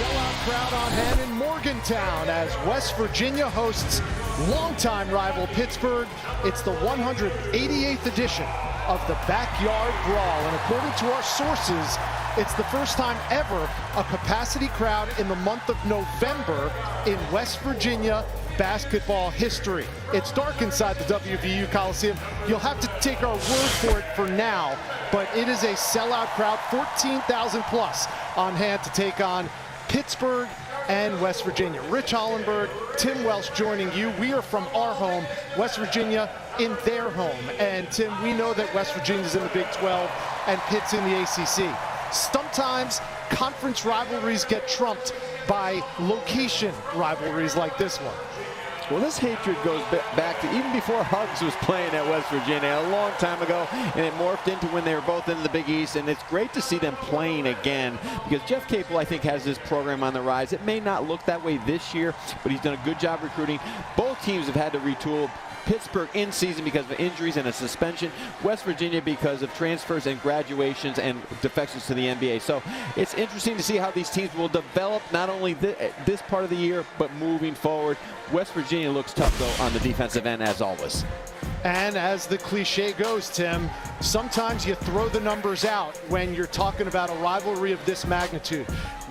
sellout crowd on hand in Morgantown as West Virginia hosts longtime rival Pittsburgh. It's the 188th edition of the Backyard Brawl, and according to our sources, it's the first time ever a capacity crowd in the month of November in West Virginia basketball history. It's dark inside the WVU Coliseum. You'll have to take our word for it for now, but it is a sellout crowd, 14,000 plus on hand to take on Pittsburgh and West Virginia. Rich Hollenberg, Tim Welsh joining you. We are from our home, West Virginia in their home. And Tim, we know that West Virginia's in the Big 12 and Pitt's in the ACC. Sometimes conference rivalries get trumped by location rivalries like this one. Well, this hatred goes back to even before Huggs was playing at West Virginia a long time ago, and it morphed into when they were both in the Big East, and it's great to see them playing again because Jeff Capel, I think, has this program on the rise. It may not look that way this year, but he's done a good job recruiting. Both teams have had to retool. Pittsburgh in season because of injuries and a suspension. West Virginia because of transfers and graduations and defections to the NBA. So it's interesting to see how these teams will develop not only this part of the year, but moving forward. West Virginia looks tough, though, on the defensive end, as always. And as the cliche goes, Tim, sometimes you throw the numbers out when you're talking about a rivalry of this magnitude.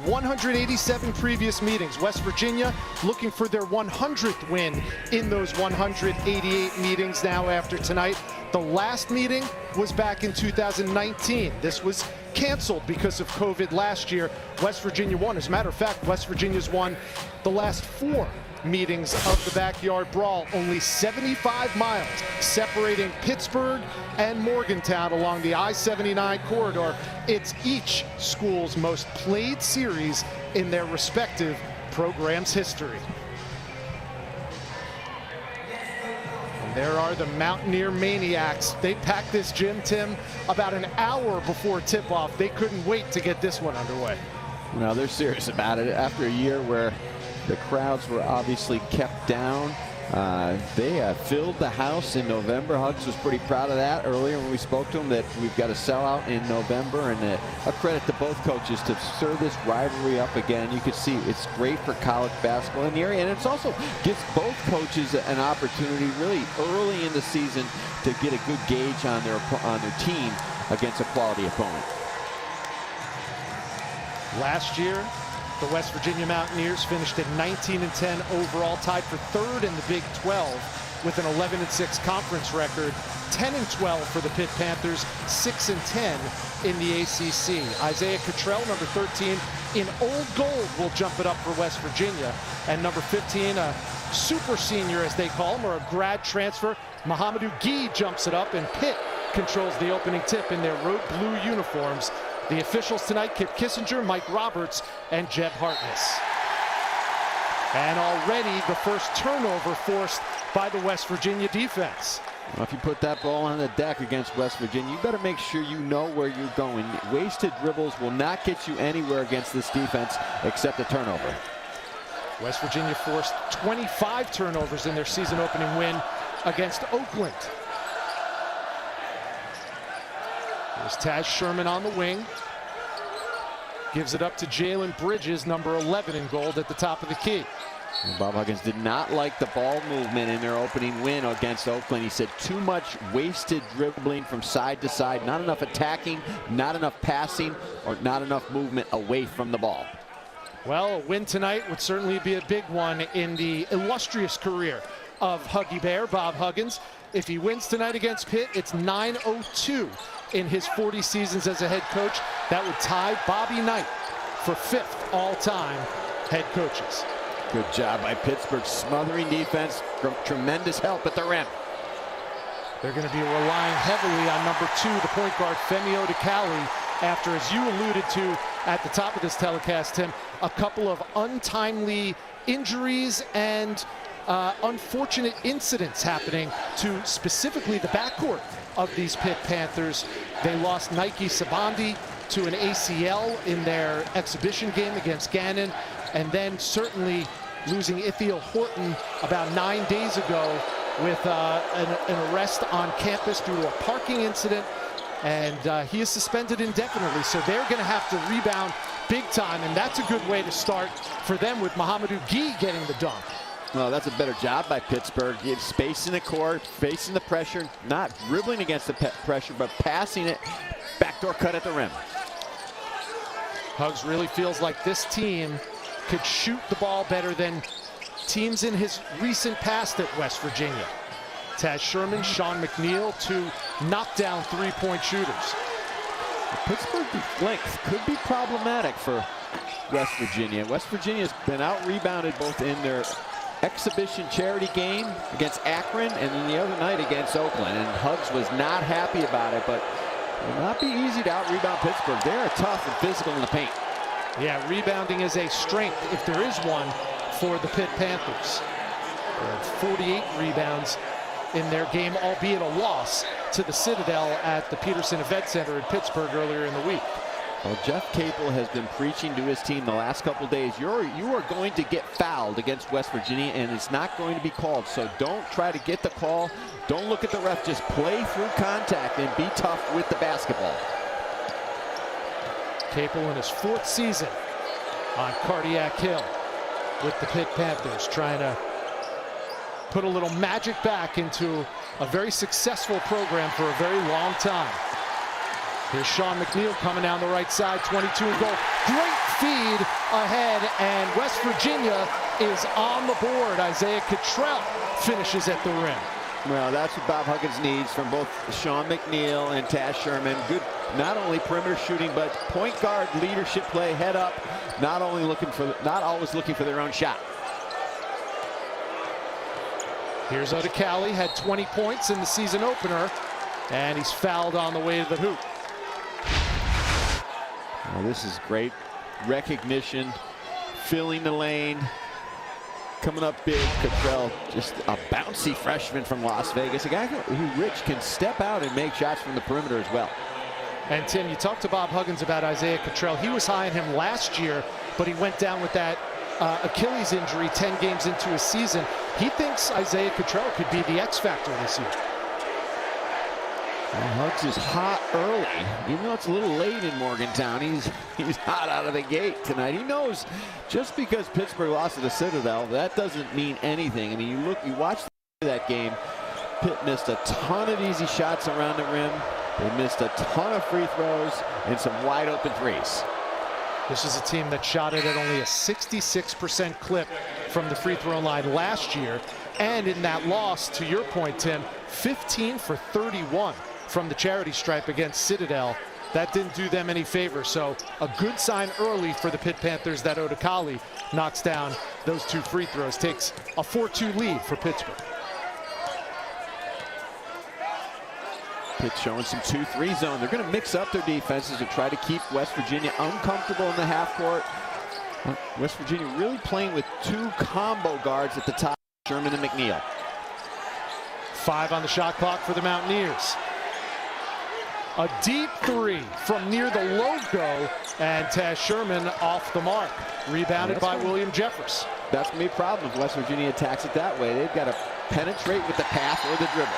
187 previous meetings. West Virginia looking for their 100th win in those 188 meetings now after tonight. The last meeting was back in 2019. This was canceled because of COVID last year. West Virginia won. As a matter of fact, West Virginia's won the last 4 meetings of the Backyard Brawl. Only 75 miles separating Pittsburgh and Morgantown along the I-79 corridor. It's each school's most played series in their respective program's history. And there are the Mountaineer Maniacs. They packed this gym, Tim, about an hour before tip-off. They couldn't wait to get this one underway. No, they're serious about it. After a year where the crowds were obviously kept down, they filled the house in November. Huggs was pretty proud of that earlier when we spoke to him, that we've got a sellout in November, and a credit to both coaches to stir this rivalry up again. You can see it's great for college basketball in the area, and it's also gives both coaches an opportunity really early in the season to get a good gauge on their team against a quality opponent. Last year, the West Virginia Mountaineers finished at 19-10 overall, tied for 3rd in the Big 12 with an 11-6 conference record. 10-12 for the Pitt Panthers, 6-10 in the ACC. Isaiah Cottrell, number 13, in old gold, will jump it up for West Virginia. And number 15, a super senior, as they call him, or a grad transfer, Mohamedou Guy, jumps it up, and Pitt controls the opening tip in their road blue uniforms. The officials tonight, Kip Kissinger, Mike Roberts, and Jeb Hartness. And already the first turnover forced by the West Virginia defense. Well, if you put that ball on the deck against West Virginia, you better make sure you know where you're going. Wasted dribbles will not get you anywhere against this defense except a turnover. West Virginia forced 25 turnovers in their season opening win against Oakland. There's Taz Sherman on the wing. Gives it up to Jalen Bridges, number 11 in gold at the top of the key. And Bob Huggins did not like the ball movement in their opening win against Oakland. He said too much wasted dribbling from side to side, not enough attacking, not enough passing, or not enough movement away from the ball. Well, a win tonight would certainly be a big one in the illustrious career of Huggy Bear, Bob Huggins. If he wins tonight against Pitt, it's 9-02 in his 40 seasons as a head coach. That would tie Bobby Knight for 5th all-time head coaches. Good job by Pittsburgh, smothering defense from tremendous help at the rim. They're going to be relying heavily on number 2, the point guard, Femi Odikali, after, as you alluded to at the top of this telecast, Tim, a couple of untimely injuries and unfortunate incidents happening to specifically the backcourt of these Pitt Panthers. They lost Nike Sabandi to an ACL in their exhibition game against Gannon, and then certainly losing Ithiel Horton about 9 days ago with an arrest on campus due to a parking incident, and he is suspended indefinitely. So they're going to have to rebound big time, and that's a good way to start for them with Mahamadou Gueye getting the dunk. Well, that's a better job by Pittsburgh. Get space in the court, facing the pressure, not dribbling against the pressure, but passing it. Backdoor cut at the rim. Huggs really feels like this team could shoot the ball better than teams in his recent past at West Virginia. Taz Sherman, Sean McNeil, two knockdown three-point shooters. Pittsburgh length could be problematic for West Virginia. West Virginia's been out-rebounded both in their exhibition charity game against Akron and then the other night against Oakland. And Huggs was not happy about it, but it will not be easy to out-rebound Pittsburgh. They are tough and physical in the paint. Yeah, rebounding is a strength, if there is one, for the Pitt Panthers. They had 48 rebounds in their game, albeit a loss to the Citadel at the Peterson Event Center in Pittsburgh earlier in the week. Well, Jeff Capel has been preaching to his team the last couple of days. You are going to get fouled against West Virginia, and it's not going to be called. So don't try to get the call. Don't look at the ref. Just play through contact and be tough with the basketball. Capel in his 4th season on Cardiac Hill with the Pitt Panthers, trying to put a little magic back into a very successful program for a very long time. Here's Sean McNeil coming down the right side, 22 and goal. Great feed ahead, and West Virginia is on the board. Isaiah Cottrell finishes at the rim. Well, that's what Bob Huggins needs from both Sean McNeil and Taz Sherman. Good, not only perimeter shooting, but point guard leadership play, head up, not always looking for their own shot. Here's Odekale, had 20 points in the season opener, and he's fouled on the way to the hoop. Well, this is great recognition, filling the lane, coming up big. Cottrell, just a bouncy freshman from Las Vegas, a guy who Rich can step out and make shots from the perimeter as well. And Tim, you talked to Bob Huggins about Isaiah Cottrell. He was high on him last year, but he went down with that Achilles injury 10 games into his season. He thinks Isaiah Cottrell could be the X factor this year. Well, Huggs is hot early, even though it's a little late in Morgantown. He's hot out of the gate tonight. He knows just because Pittsburgh lost to the Citadel, that doesn't mean anything. I mean, you watch that game. Pitt missed a ton of easy shots around the rim. They missed a ton of free throws and some wide open threes. This is a team that shot it at only a 66% clip from the free throw line last year. And in that loss, to your point, Tim, 15 for 31 from the charity stripe against Citadel. That didn't do them any favor. So a good sign early for the Pitt Panthers that Odekale knocks down those 2 free throws, takes a 4-2 lead for Pittsburgh. Pitt showing some 2-3 zone. They're going to mix up their defenses to try to keep West Virginia uncomfortable in the half court. West Virginia really playing with 2 combo guards at the top, Sherman and McNeil. 5 on the shot clock for the Mountaineers. A deep 3 from near the logo, and Taz Sherman off the mark. Rebounded by William Jeffers. That's going to be a problem if West Virginia attacks it that way. They've got to penetrate with the pass or the dribble.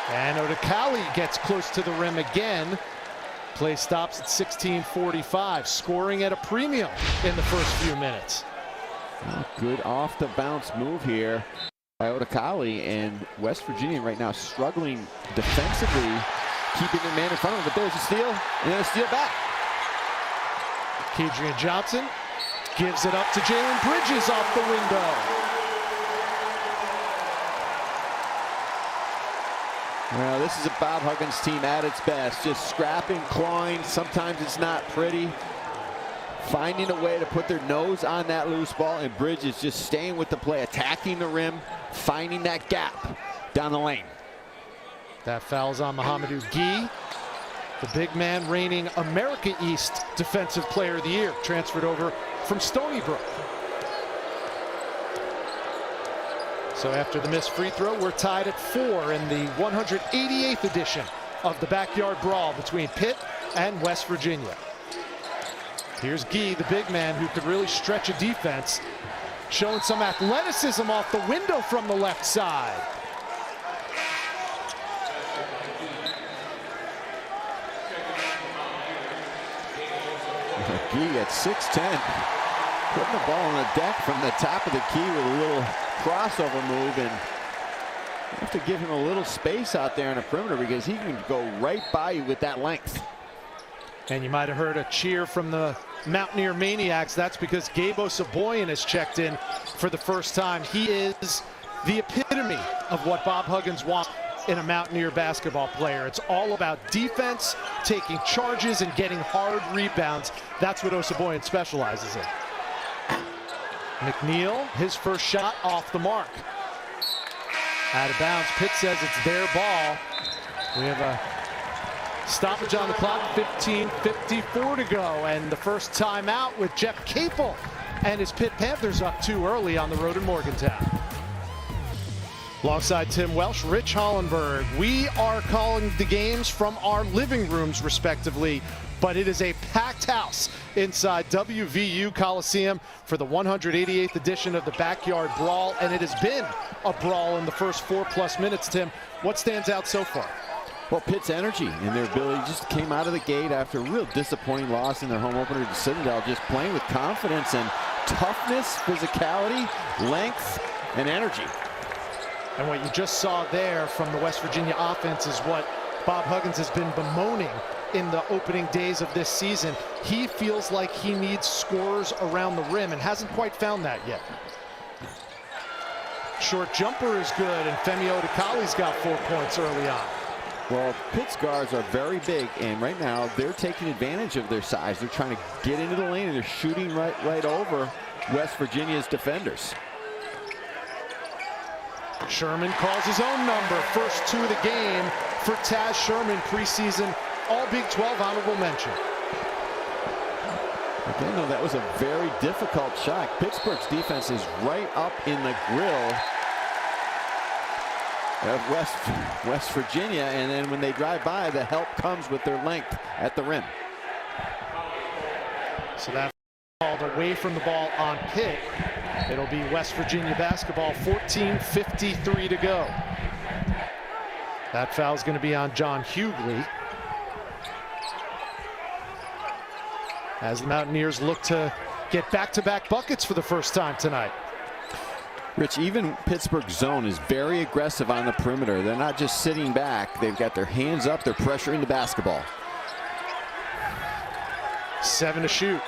And Odekale gets close to the rim again. Play stops at 16:45, scoring at a premium in the first few minutes. Good off the bounce move here by Odekale, and West Virginia right now struggling defensively, keeping their man in front of them. But there's a steal, and then a steal back. Kedrian Johnson gives it up to Jalen Bridges off the window. Well, this is a Bob Huggins team at its best, just scrapping, clawing. Sometimes it's not pretty. Finding a way to put their nose on that loose ball, and Bridges just staying with the play, attacking the rim, finding that gap down the lane. That foul's on Mahamadou Gueye, the big man reigning America East Defensive Player of the Year, transferred over from Stony Brook. So after the missed free throw, we're tied at 4 in the 188th edition of the Backyard Brawl between Pitt and West Virginia. Here's Gueye, the big man who could really stretch a defense, showing some athleticism off the window from the left side. McGee at 6'10", putting the ball on the deck from the top of the key with a little crossover move, and you have to give him a little space out there on the perimeter because he can go right by you with that length. And you might have heard a cheer from the Mountaineer Maniacs. That's because Gabe Osabuoyen has checked in for the first time. He is the epitome of what Bob Huggins wants in a Mountaineer basketball player. It's all about defense, taking charges, and getting hard rebounds. That's what Osabuoyen specializes in. McNeil, his first shot off the mark. Out of bounds. Pitt says it's their ball. We have a stoppage on the clock, 15:54 to go, and the first timeout with Jeff Capel and his Pitt Panthers up too early on the road in Morgantown. Alongside Tim Welsh, Rich Hollenberg. We are calling the games from our living rooms, respectively, but it is a packed house inside WVU Coliseum for the 188th edition of the Backyard Brawl, and it has been a brawl in the first 4+ minutes. Tim, what stands out so far? Well, Pitt's energy and their ability just came out of the gate after a real disappointing loss in their home opener to Citadel, just playing with confidence and toughness, physicality, length, and energy. And what you just saw there from the West Virginia offense is what Bob Huggins has been bemoaning in the opening days of this season. He feels like he needs scorers around the rim and hasn't quite found that yet. Short jumper is good, and Femi Odekali's got 4 points early on. Well, Pitt's guards are very big, and right now they're taking advantage of their size. They're trying to get into the lane, and they're shooting right over West Virginia's defenders. Sherman calls his own number. First two of the game for Taz Sherman, preseason All Big 12 honorable mention. Again, though, that was a very difficult shot. Pittsburgh's defense is right up in the grill of West Virginia, and then when they drive by, the help comes with their length at the rim. So that called away from the ball on Pitt. It'll be West Virginia basketball, 14:53 to go. That foul's going to be on John Hughley, as the Mountaineers look to get back-to-back buckets for the first time tonight. Rich, even Pittsburgh's zone is very aggressive on the perimeter. They're not just sitting back. They've got their hands up. They're pressuring the basketball. 7 to shoot.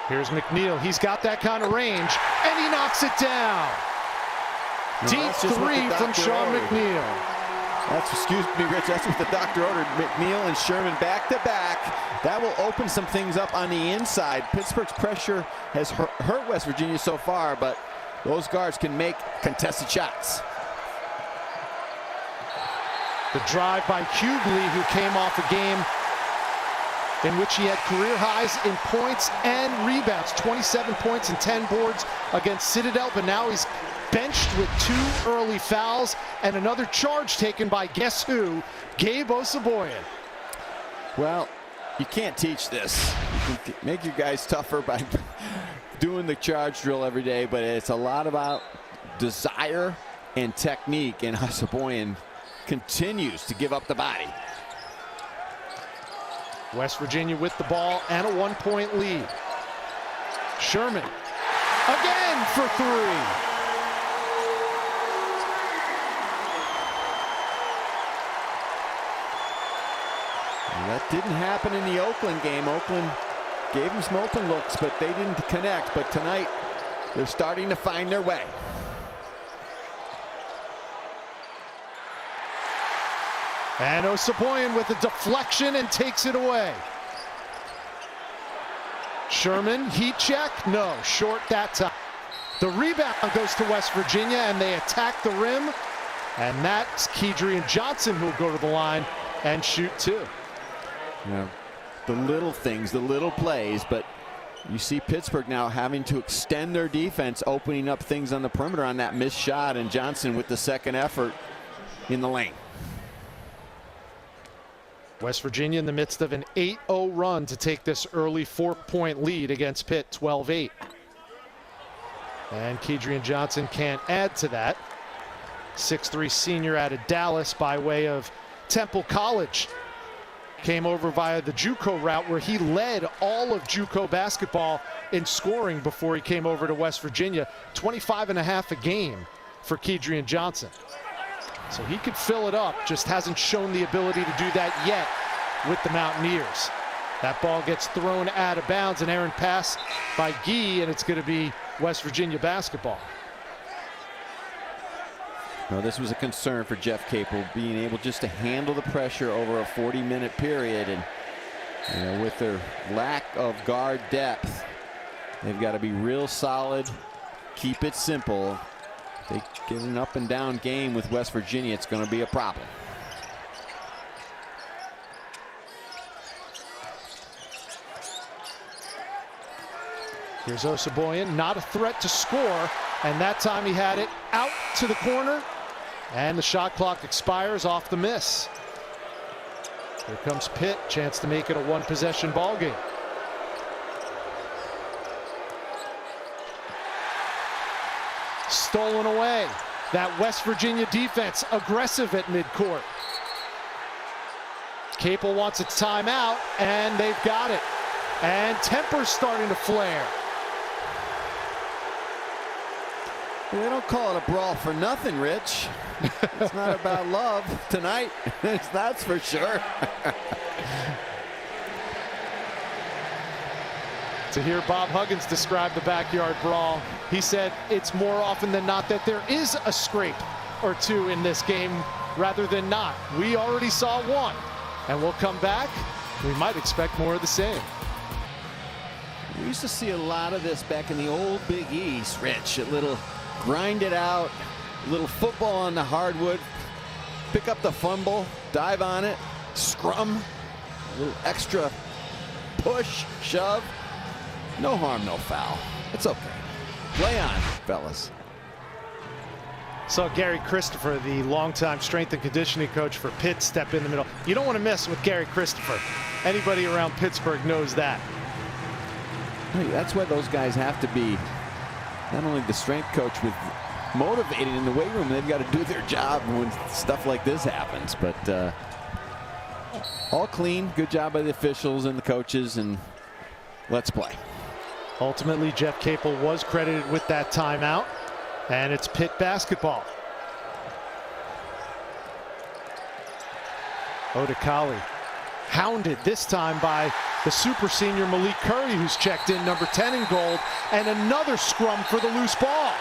Here's McNeil. He's got that kind of range, and he knocks it down. Deep three from Sean McNeil. Excuse me, Rich, that's what the doctor ordered. McNeil and Sherman back to back. That will open some things up on the inside. Pittsburgh's pressure has hurt West Virginia so far, but those guards can make contested shots. The drive by Hughley, who came off a game in which he had career highs in points and rebounds, 27 points and 10 boards against Citadel, but now he's benched with 2 early fouls and another charge taken by guess who? Gabe Osabuoyen. Well, you can't teach this. You can make your guys tougher by doing the charge drill every day, but it's a lot about desire and technique, and Osabuoyen continues to give up the body. West Virginia with the ball and a 1-point lead. Sherman again for 3. That didn't happen in the Oakland game. Oakland gave them some open looks, but they didn't connect. But tonight, they're starting to find their way. And Osabuoyen with a deflection and takes it away. Sherman, heat check? No, short that time. The rebound goes to West Virginia, and they attack the rim. And that's Kedrian Johnson who will go to the line and shoot 2. Yeah, the little things, the little plays, but you see Pittsburgh now having to extend their defense, opening up things on the perimeter on that missed shot, and Johnson with the second effort in the lane. West Virginia in the midst of an 8-0 run to take this early 4-point lead against Pitt, 12-8. And Kedrian Johnson can't add to that. 6'3" senior out of Dallas by way of Temple College. came over via the JUCO route, where he led all of JUCO basketball in scoring before he came over to West Virginia. 25.5 a game for Kedrian Johnson. So he could fill it up, just hasn't shown the ability to do that yet with the Mountaineers. That ball gets thrown out of bounds, an errant pass by Guy, and it's going to be West Virginia basketball. No, this was a concern for Jeff Capel, being able just to handle the pressure over a 40-minute period. And with their lack of guard depth, they've got to be real solid, keep it simple. If they get an up and down game with West Virginia, it's going to be a problem. Here's Osaboyan, not a threat to score, and that time he had it out to the corner, and the shot clock expires off the miss. Here comes Pitt, chance to make it a one-possession ball game. Stolen away. That West Virginia defense aggressive at midcourt. Capel wants a timeout, and they've got it. And temper's starting to flare. They don't call it a brawl for nothing, Rich. It's not about love tonight. That's for sure. To hear Bob Huggins describe the backyard brawl, he said it's more often than not that there is a scrape or two in this game rather than not. We already saw one, and we'll come back. We might expect more of the same. We used to see a lot of this back in the old Big East, Rich. A little grind it out, a little football on the hardwood, pick up the fumble, dive on it, scrum, a little extra push, shove. No harm, no foul. It's okay. Play on, fellas. Saw Gary Christopher, the longtime strength and conditioning coach for Pitt, step in the middle. You don't want to mess with Gary Christopher. Anybody around Pittsburgh knows that. Hey, that's why those guys have to be not only the strength coach with motivated in the weight room, they've got to do their job when stuff like this happens. But all clean, good job by the officials and the coaches, and let's play. Ultimately, Jeff Capel was credited with that timeout, and it's Pitt basketball. Odekali hounded this time by the super senior Malik Curry, who's checked in number 10 in gold, and another scrum for the loose ball.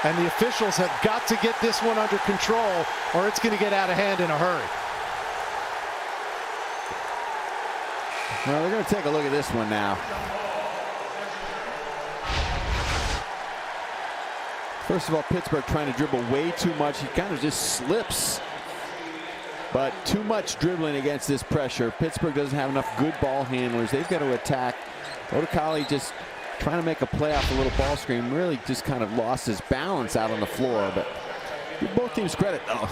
And the officials have got to get this one under control, or it's going to get out of hand in a hurry. Well, we're going to take a look at this one now. First of all, Pittsburgh trying to dribble way too much. He kind of just slips. But too much dribbling against this pressure. Pittsburgh doesn't have enough good ball handlers. They've got to attack. Odekali just trying to make a play off a little ball screen. Really just kind of lost his balance out on the floor. But give both teams credit, though.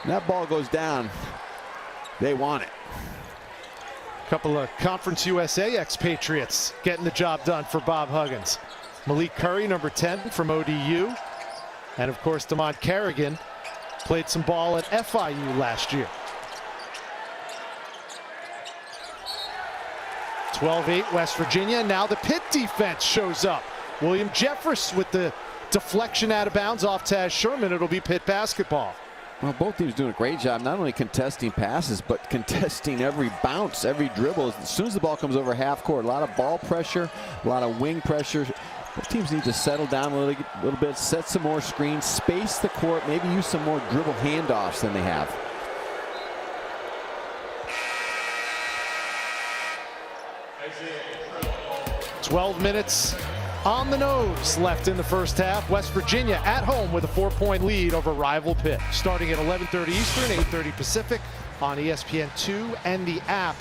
When that ball goes down, they want it. Couple of Conference USA expatriates getting the job done for Bob Huggins. Malik Curry, number 10 from ODU. And of course, DeMont Carrigan played some ball at FIU last year. 12-8 West Virginia. Now the Pitt defense shows up. William Jeffress with the deflection out of bounds off Taz Sherman. It'll be Pitt basketball. Well, both teams doing a great job, not only contesting passes, but contesting every bounce, every dribble. As soon as the ball comes over half court, a lot of ball pressure, a lot of wing pressure. Both teams need to settle down a little bit, set some more screens, space the court, maybe use some more dribble handoffs than they have. "12 minutes on the nose left in the first half. West Virginia at home with a 4-point lead over rival Pitt. Starting at 11:30 Eastern, 8:30 Pacific on ESPN2 and the app.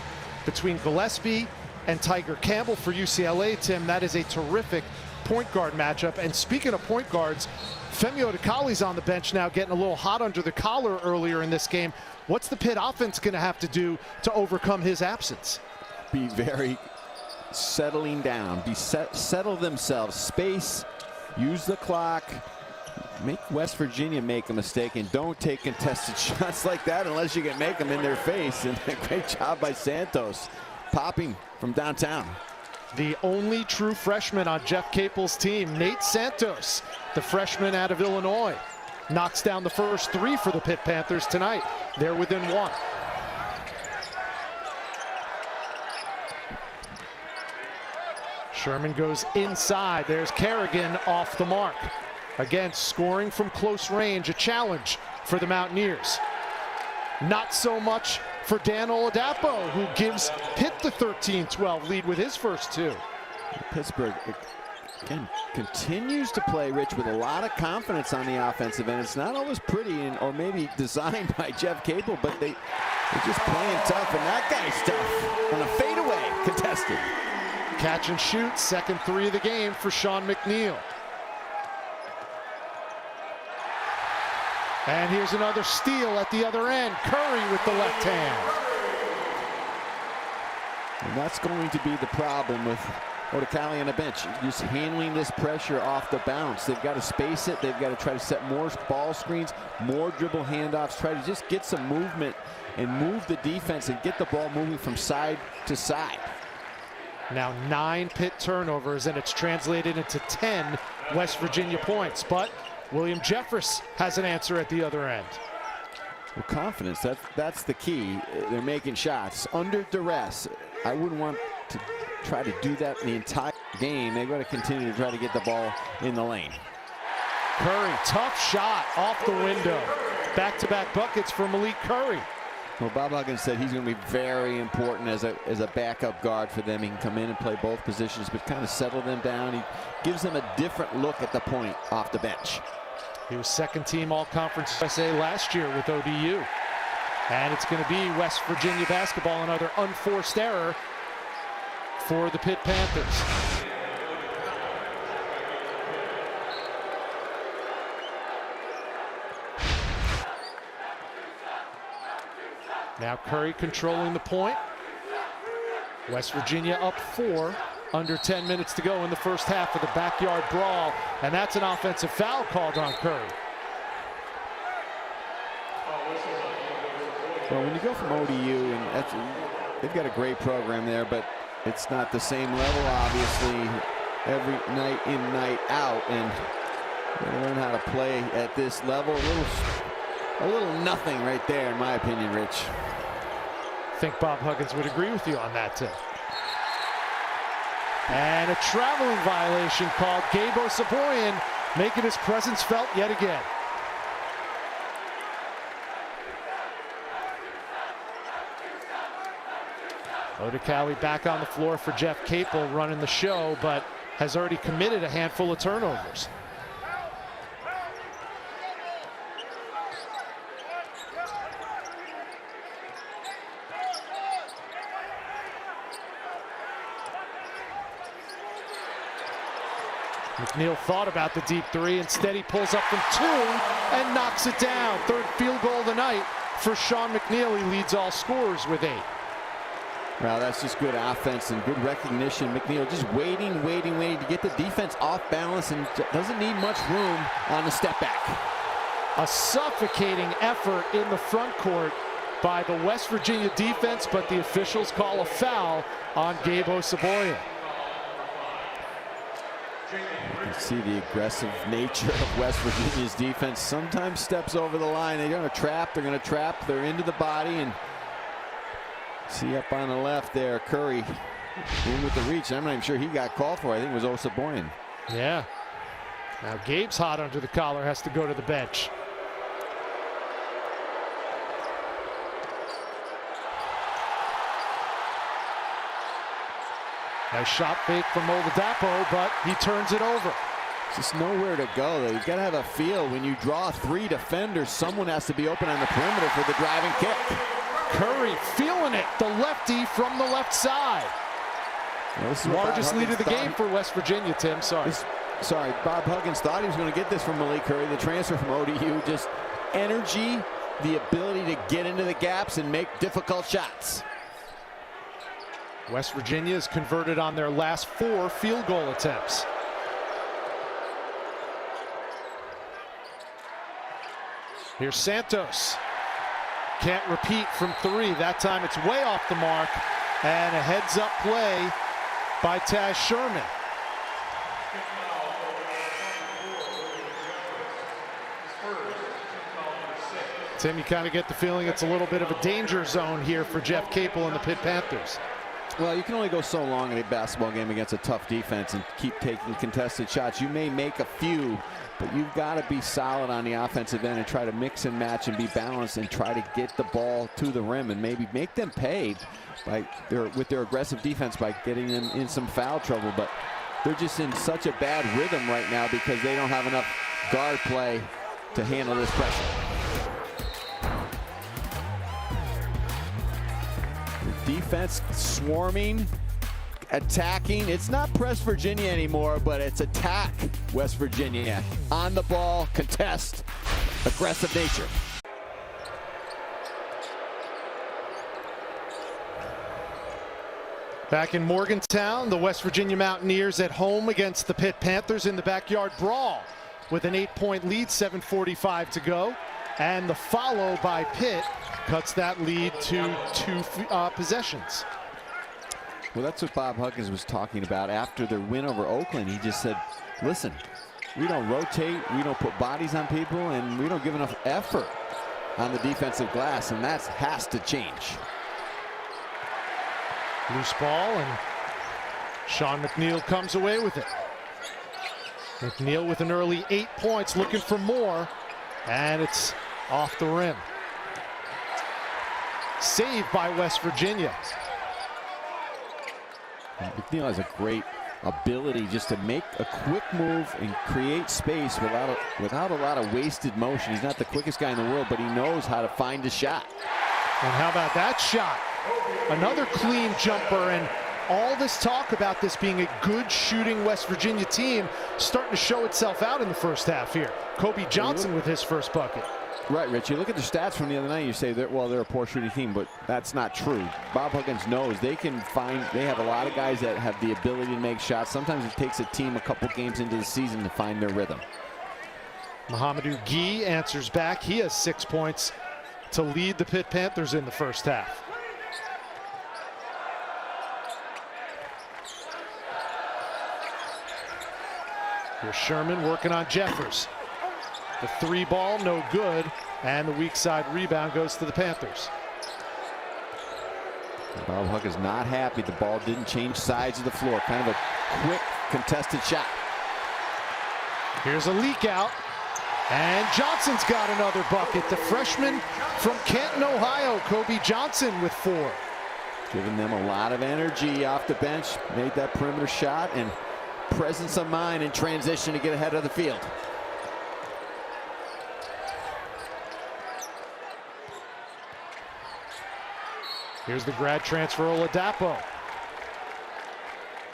Between Gillespie and Tiger Campbell for UCLA, Tim, that is a terrific point guard matchup. And speaking of point guards, Femi Odekali's on the bench now, getting a little hot under the collar earlier in this game. What's the Pitt offense going to have to do to overcome his absence? Be very settling down, settle themselves, space, use the clock, make West Virginia make a mistake, and don't take contested shots like that unless you can make them in their face. And a great job by Santos, popping from downtown. The only true freshman on Jeff Capel's team, Nate Santos, the freshman out of Illinois, knocks down the first 3 for the Pitt Panthers tonight. They're within 1. Sherman goes inside. There's Kerrigan off the mark. Again, scoring from close range, a challenge for the Mountaineers. Not so much for Dan Oladapo, who gives Pitt the 13-12 lead with his first 2. Pittsburgh, again, continues to play, Rich, with a lot of confidence on the offensive end. It's not always pretty or maybe designed by Jeff Capel, but they're just playing tough, and that guy's tough. On a fadeaway, contested. Catch and shoot, second 3 of the game for Sean McNeil. And here's another steal at the other end. Curry with the left hand. And that's going to be the problem with Odekale on the bench. Just handling this pressure off the bounce. They've got to space it. They've got to try to set more ball screens, more dribble handoffs, try to just get some movement and move the defense and get the ball moving from side to side. Now 9 Pitt turnovers, and it's translated into 10 West Virginia points. But William Jeffress has an answer at the other end. Well, confidence, that's the key. They're making shots under duress. I wouldn't want to try to do that the entire game. They've got to continue to try to get the ball in the lane. Curry, tough shot off the window. Back-to-back buckets for Malik Curry. Well, Bob Huggins said he's going to be very important as a backup guard for them. He can come in and play both positions, but kind of settle them down. He gives them a different look at the point off the bench. He was second team All-Conference USA last year with ODU. And it's going to be West Virginia basketball, another unforced error for the Pitt Panthers. Now Curry controlling the point. West Virginia up 4, under 10 minutes to go in the first half of the backyard brawl. And that's an offensive foul called on Curry. Well, when you go from ODU, and they've got a great program there, but it's not the same level, obviously, every night in, night out. And you gotta learn how to play at this level. A little nothing right there, in my opinion, Rich. I think Bob Huggins would agree with you on that, too. And a traveling violation called. Gabe Osaboyan making his presence felt yet again. Odekale back on the floor for Jeff Capel, running the show, but has already committed a handful of turnovers. McNeil thought about the deep 3. Instead, he pulls up from 2 and knocks it down. Third field goal of the night for Sean McNeil. He leads all scorers with 8. Well, that's just good offense and good recognition. McNeil just waiting to get the defense off balance and doesn't need much room on the step back. A suffocating effort in the front court by the West Virginia defense, but the officials call a foul on Gabe Osaboyan. You can see the aggressive nature of West Virginia's defense. Sometimes steps over the line. They're going to trap. They're into the body. And see up on the left there, Curry in with the reach. I'm not even sure he got called for. I think it was Osaboyan. Yeah. Now Gabe's hot under the collar, has to go to the bench. Nice shot fake from Oladapo, but he turns it over. Just nowhere to go, though. You've got to have a feel. When you draw 3 defenders, someone has to be open on the perimeter for the driving kick. Curry feeling it, the lefty from the left side. Well, this is largest lead of the game for West Virginia, Tim. Sorry, Bob Huggins thought he was going to get this from Malik Curry, the transfer from ODU. Just energy, the ability to get into the gaps and make difficult shots. West Virginia has converted on their last 4 field goal attempts. Here's Santos. Can't repeat from three. That time it's way off the mark. And a heads-up play by Taz Sherman. Tim, you kind of get the feeling it's a little bit of a danger zone here for Jeff Capel and the Pitt Panthers. Well, you can only go so long in a basketball game against a tough defense and keep taking contested shots. You may make a few, but you've got to be solid on the offensive end and try to mix and match and be balanced and try to get the ball to the rim and maybe make them pay with their aggressive defense by getting them in some foul trouble. But they're just in such a bad rhythm right now because they don't have enough guard play to handle this pressure. Defense swarming, attacking. It's not press Virginia anymore, but it's attack West Virginia. On the ball, contest, aggressive nature. Back in Morgantown, the West Virginia Mountaineers at home against the Pitt Panthers in the backyard brawl with an 8-point lead, 7:45 to go. And the follow by Pitt cuts that lead to two possessions. Well, that's what Bob Huggins was talking about after their win over Oakland. He just said, listen, we don't rotate, we don't put bodies on people, and we don't give enough effort on the defensive glass, and that has to change. Loose ball, and Sean McNeil comes away with it. McNeil with an early 8 points, looking for more, and it's off the rim. Saved by West Virginia. McNeil has a great ability just to make a quick move and create space without a lot of wasted motion. He's not the quickest guy in the world, but he knows how to find a shot. And how about that shot? Another clean jumper, and all this talk about this being a good shooting West Virginia team starting to show itself out in the first half here. Kobe Johnson with his first bucket. Right, Rich. You look at the stats from the other night, you say, they're a poor shooting team, but that's not true. Bob Huggins knows they have a lot of guys that have the ability to make shots. Sometimes it takes a team a couple games into the season to find their rhythm. Mohamedou Gueye answers back. He has 6 points to lead the Pitt Panthers in the first half. Here's Sherman working on Jeffers. The three ball, no good, and the weak side rebound goes to the Panthers. Bob Huggins not happy the ball didn't change sides of the floor. Kind of a quick contested shot. Here's a leak out, and Johnson's got another bucket. The freshman from Canton, Ohio, Kobe Johnson with 4. Giving them a lot of energy off the bench. Made that perimeter shot and presence of mind in transition to get ahead of the field. Here's the grad transfer, Oladapo.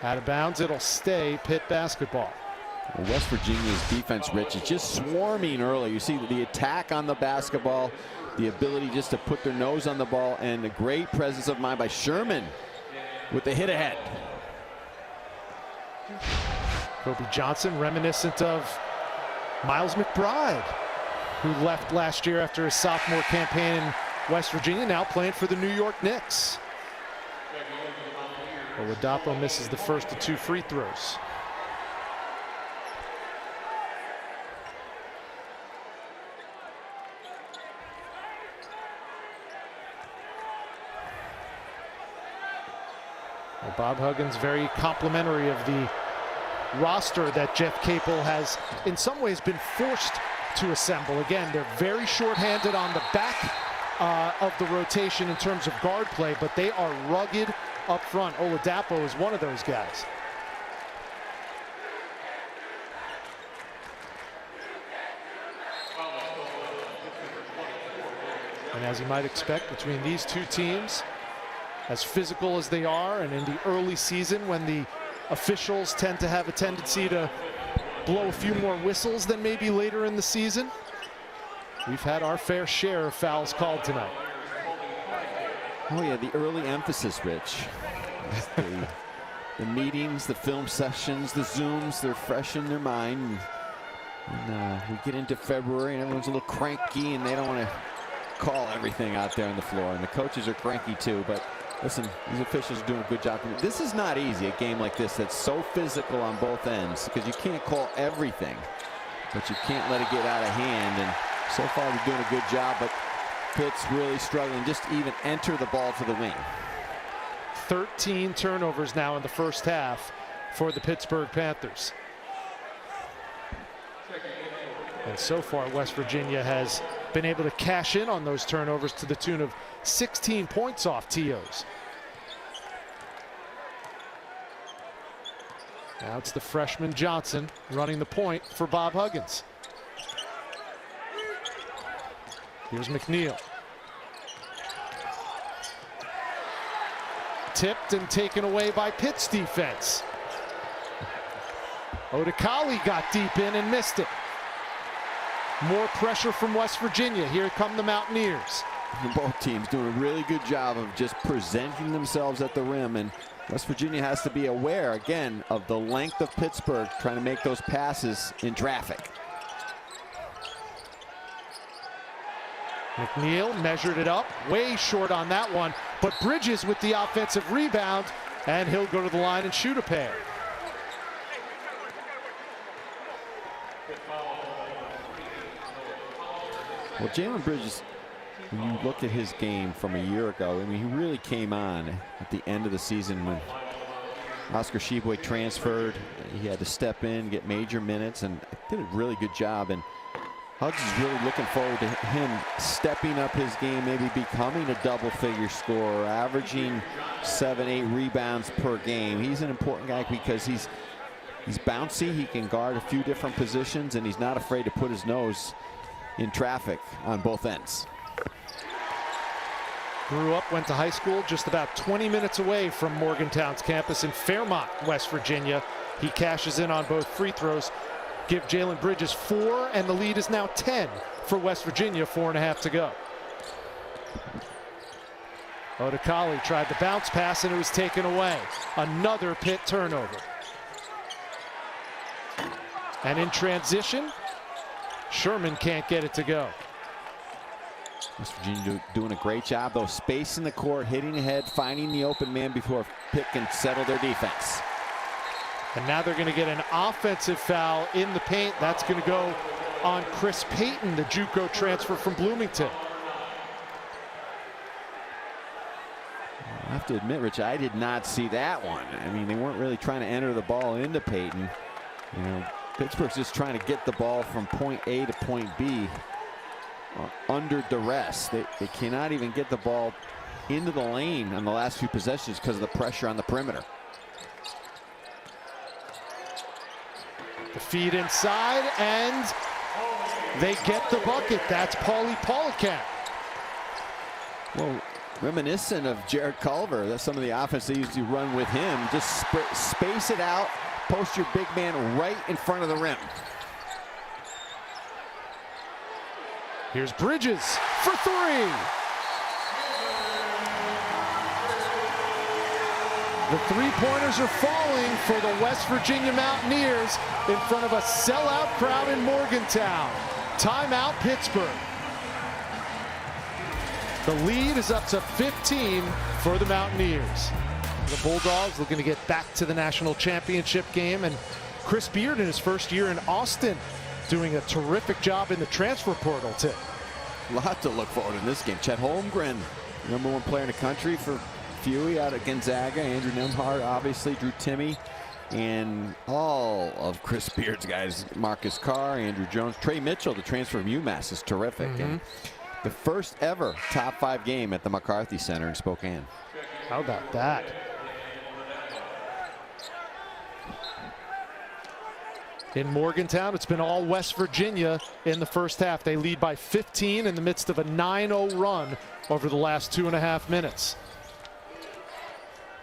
Out of bounds, it'll stay Pitt basketball. Well, West Virginia's defense, Rich, is just swarming early. You see the attack on the basketball, the ability just to put their nose on the ball, and the great presence of mind by Sherman with the hit ahead. Kobe Johnson, reminiscent of Miles McBride, who left last year after his sophomore campaign in West Virginia, now playing for the New York Knicks. Oladapo misses the first of 2 free throws. Well, Bob Huggins very complimentary of the roster that Jeff Capel has in some ways been forced to assemble. Again, they're very short-handed on the back of the rotation in terms of guard play, but they are rugged up front. Oladapo is one of those guys. And as you might expect, between these two teams, as physical as they are, and in the early season when the officials tend to have a tendency to blow a few more whistles than maybe later in the season, we've had our fair share of fouls called tonight. Oh yeah, the early emphasis, Rich. The meetings, the film sessions, the Zooms, they're fresh in their mind. And we get into February and everyone's a little cranky and they don't want to call everything out there on the floor. And the coaches are cranky too. But listen, these officials are doing a good job. This is not easy, a game like this that's so physical on both ends, because you can't call everything, but you can't let it get out of hand. And so far they're doing a good job, but Pitt's really struggling just to even enter the ball to the wing. 13 turnovers now in the first half for the Pittsburgh Panthers. And so far, West Virginia has been able to cash in on those turnovers to the tune of 16 points off TOs. Now it's the freshman Johnson running the point for Bob Huggins. Here's McNeil. Tipped and taken away by Pitt's defense. Odekali got deep in and missed it. More pressure from West Virginia. Here come the Mountaineers. Both teams doing a really good job of just presenting themselves at the rim, and West Virginia has to be aware again of the length of Pittsburgh trying to make those passes in traffic. McNeil measured it up, way short on that one, but Bridges with the offensive rebound, and he'll go to the line and shoot a pair. Well, Jalen Bridges, when you look at his game from a year ago, I mean, he really came on at the end of the season when Oscar Sheboy transferred. He had to step in, get major minutes, and did a really good job. And Hugs is really looking forward to him stepping up his game, maybe becoming a double-figure scorer, averaging 7-8 rebounds per game. He's an important guy because he's bouncy. He can guard a few different positions, and he's not afraid to put his nose in traffic on both ends. Grew up, went to high school just about 20 minutes away from Morgantown's campus in Fairmont, West Virginia. He cashes in on both free throws, give Jalen Bridges 4, and the lead is now 10 for West Virginia, 4.5 to go. Odekali tried the bounce pass and it was taken away. Another Pitt turnover. And in transition, Sherman can't get it to go. West Virginia doing a great job, though, spacing the court, hitting ahead, finding the open man before Pitt can settle their defense. And now they're going to get an offensive foul in the paint. That's going to go on Chris Payton, the JUCO transfer from Bloomington. I have to admit, Rich, I did not see that one. I mean, they weren't really trying to enter the ball into Payton. You know, Pittsburgh's just trying to get the ball from point A to point B under duress. They cannot even get the ball into the lane on the last few possessions because of the pressure on the perimeter. The feed inside, and they get the bucket. That's Paulie Poliquin. Well, reminiscent of Jared Culver. That's some of the offense they used to run with him. Just space it out, post your big man right in front of the rim. Here's Bridges for 3. The three-pointers are falling for the West Virginia Mountaineers in front of a sellout crowd in Morgantown. Timeout, Pittsburgh. The lead is up to 15 for the Mountaineers. The Bulldogs looking to get back to the national championship game, and Chris Beard in his first year in Austin doing a terrific job in the transfer portal too. A lot to look forward in this game. Chet Holmgren, #1 player in the country for Huey out at Gonzaga. Andrew Nembhard, obviously, Drew Timme, and all of Chris Beard's guys, Marcus Carr, Andrew Jones, Trey Mitchell, the transfer from UMass, is terrific. And the first ever top 5 game at the McCarthy Center in Spokane. How about that? In Morgantown, it's been all West Virginia in the first half. They lead by 15 in the midst of a 9-0 run over the last 2.5 minutes.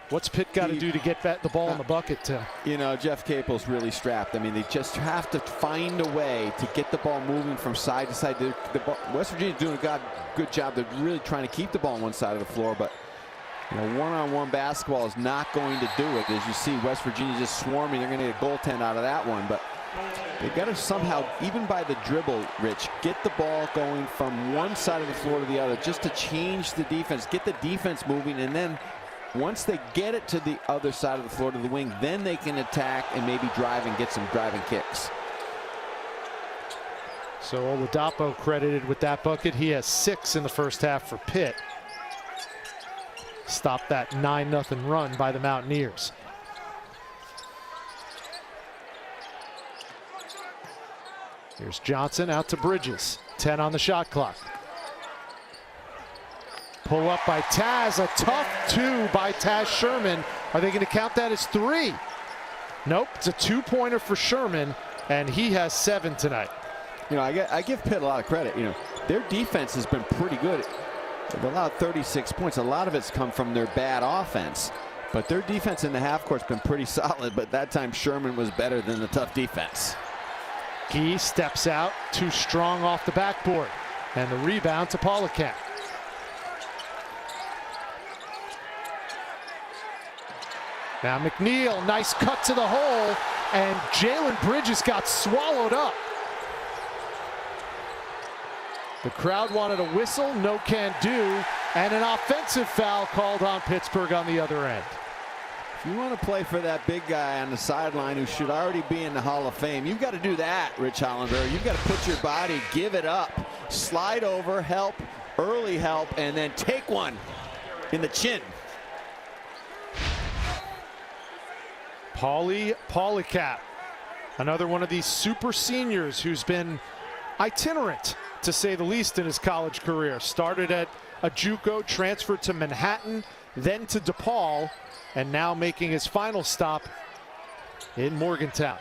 What's Pitt got to do to get the ball in the bucket, Tim? You know, Jeff Capel's really strapped. I mean, they just have to find a way to get the ball moving from side to side. West Virginia's doing a good job. They're really trying to keep the ball on one side of the floor, but you know, one-on-one basketball is not going to do it. As you see, West Virginia just swarming. They're going to get a goaltend out of that one. But They've got to somehow, even by the dribble, Rich, get the ball going from one side of the floor to the other just to change the defense, get the defense moving, and then once they get it to the other side of the floor, to the wing, then they can attack and maybe drive and get some driving kicks. So Oladapo credited with that bucket. He has 6 in the first half for Pitt. Stop that 9-0 run by the Mountaineers. Here's Johnson out to Bridges. 10 on the shot clock. Pull up by Taz. A tough 2 by Taz Sherman. Are they going to count that as 3? Nope. It's a 2-pointer for Sherman, and he has 7 tonight. You know, I give Pitt a lot of credit. You know, their defense has been pretty good. They've allowed 36 points. A lot of it's come from their bad offense. But their defense in the half court's been pretty solid. But that time Sherman was better than the tough defense. Key steps out, too strong off the backboard. And the rebound to Paulicat. Now McNeil, nice cut to the hole. And Jalen Bridges got swallowed up. The crowd wanted a whistle, no can do, and an offensive foul called on Pittsburgh on the other end. If you want to play for that big guy on the sideline who should already be in the Hall of Fame, you've got to do that, Rich Hollander. You've got to put your body, give it up, slide over, help, early help, and then take one in the chin. Paulicat, another one of these super seniors who's been itinerant, to say the least, in his college career. Started at a JUCO, transferred to Manhattan, then to DePaul, and now making his final stop in Morgantown.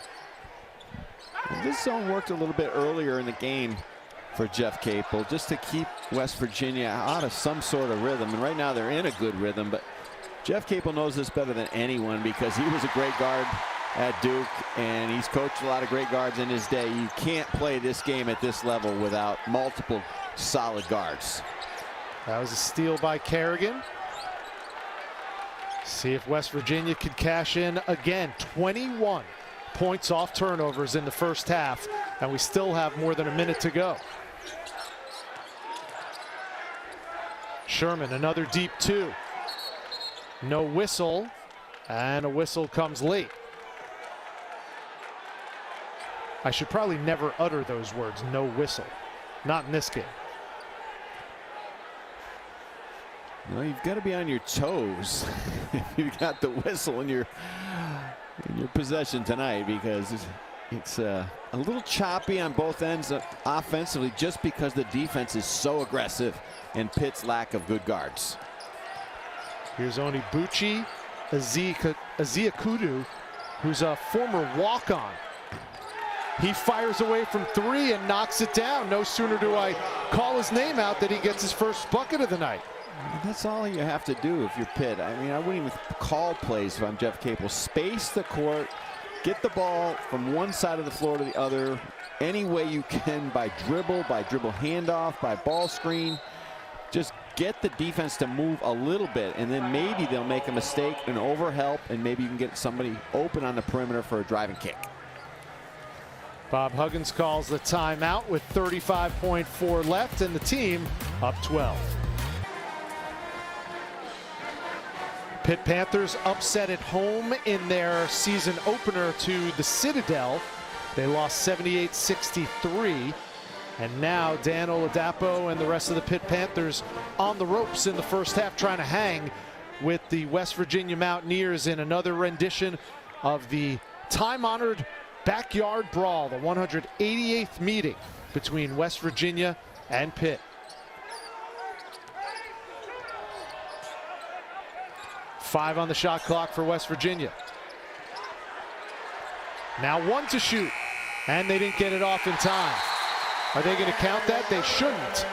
This zone worked a little bit earlier in the game for Jeff Capel, just to keep West Virginia out of some sort of rhythm. And right now they're in a good rhythm, but Jeff Capel knows this better than anyone because he was a great guard at Duke, and he's coached a lot of great guards in his day. You can't play this game at this level without multiple solid guards. That was a steal by Kerrigan. See if West Virginia could cash in again. 21 points off turnovers in the first half, and we still have more than a minute to go. Sherman, another deep 2. No whistle, and a whistle comes late. I should probably never utter those words, no whistle. Not in this game. Well, you've got to be on your toes if you've got the whistle in your possession tonight, because it's a little choppy on both ends offensively, just because the defense is so aggressive and Pitt's lack of good guards. Here's Onibuchi Ezeakudu, who's a former walk-on. He fires away from 3 and knocks it down. No sooner do I call his name out than he gets his first bucket of the night. That's all you have to do if you're Pitt. I mean, I wouldn't even call plays if I'm Jeff Capel. Space the court, get the ball from one side of the floor to the other any way you can, by dribble handoff, by ball screen. Just get the defense to move a little bit, and then maybe they'll make a mistake and overhelp, and maybe you can get somebody open on the perimeter for a driving kick. Bob Huggins calls the timeout with 35.4 left, and the team up 12. Pitt Panthers upset at home in their season opener to the Citadel. They lost 78-63. And now Dan Oladapo and the rest of the Pitt Panthers on the ropes in the first half, trying to hang with the West Virginia Mountaineers in another rendition of the time-honored backyard brawl, the 188th meeting between West Virginia and Pitt. Five on the shot clock for West Virginia. Now 1 to shoot, and they didn't get it off in time. Are they going to count that? They shouldn't.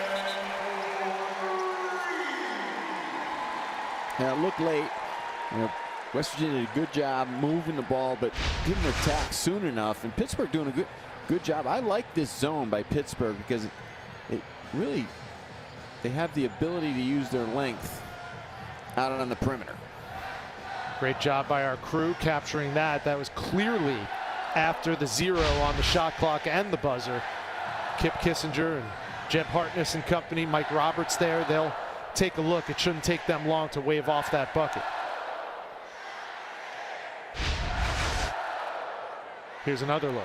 Now, it looked late. You know, West Virginia did a good job moving the ball, but didn't attack soon enough. And Pittsburgh doing a good job. I like this zone by Pittsburgh because it really, they have the ability to use their length out on the perimeter. Great job by our crew capturing that. That was clearly after the 0 on the shot clock and the buzzer. Kip Kissinger and Jeb Hartness and company, Mike Roberts there, they'll take a look. It shouldn't take them long to wave off that bucket. Here's another look.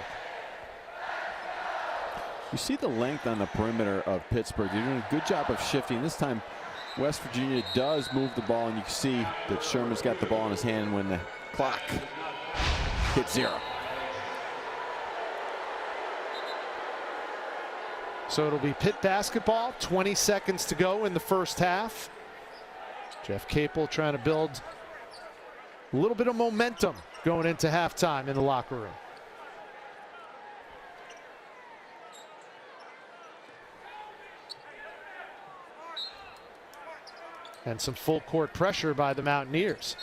You see the length on the perimeter of Pittsburgh. They're doing a good job of shifting. This time, West Virginia does move the ball, and you can see that Sherman's got the ball in his hand when the clock hits 0. So it'll be Pitt basketball, 20 seconds to go in the first half. Jeff Capel trying to build a little bit of momentum going into halftime in the locker room. And some full court pressure by the Mountaineers.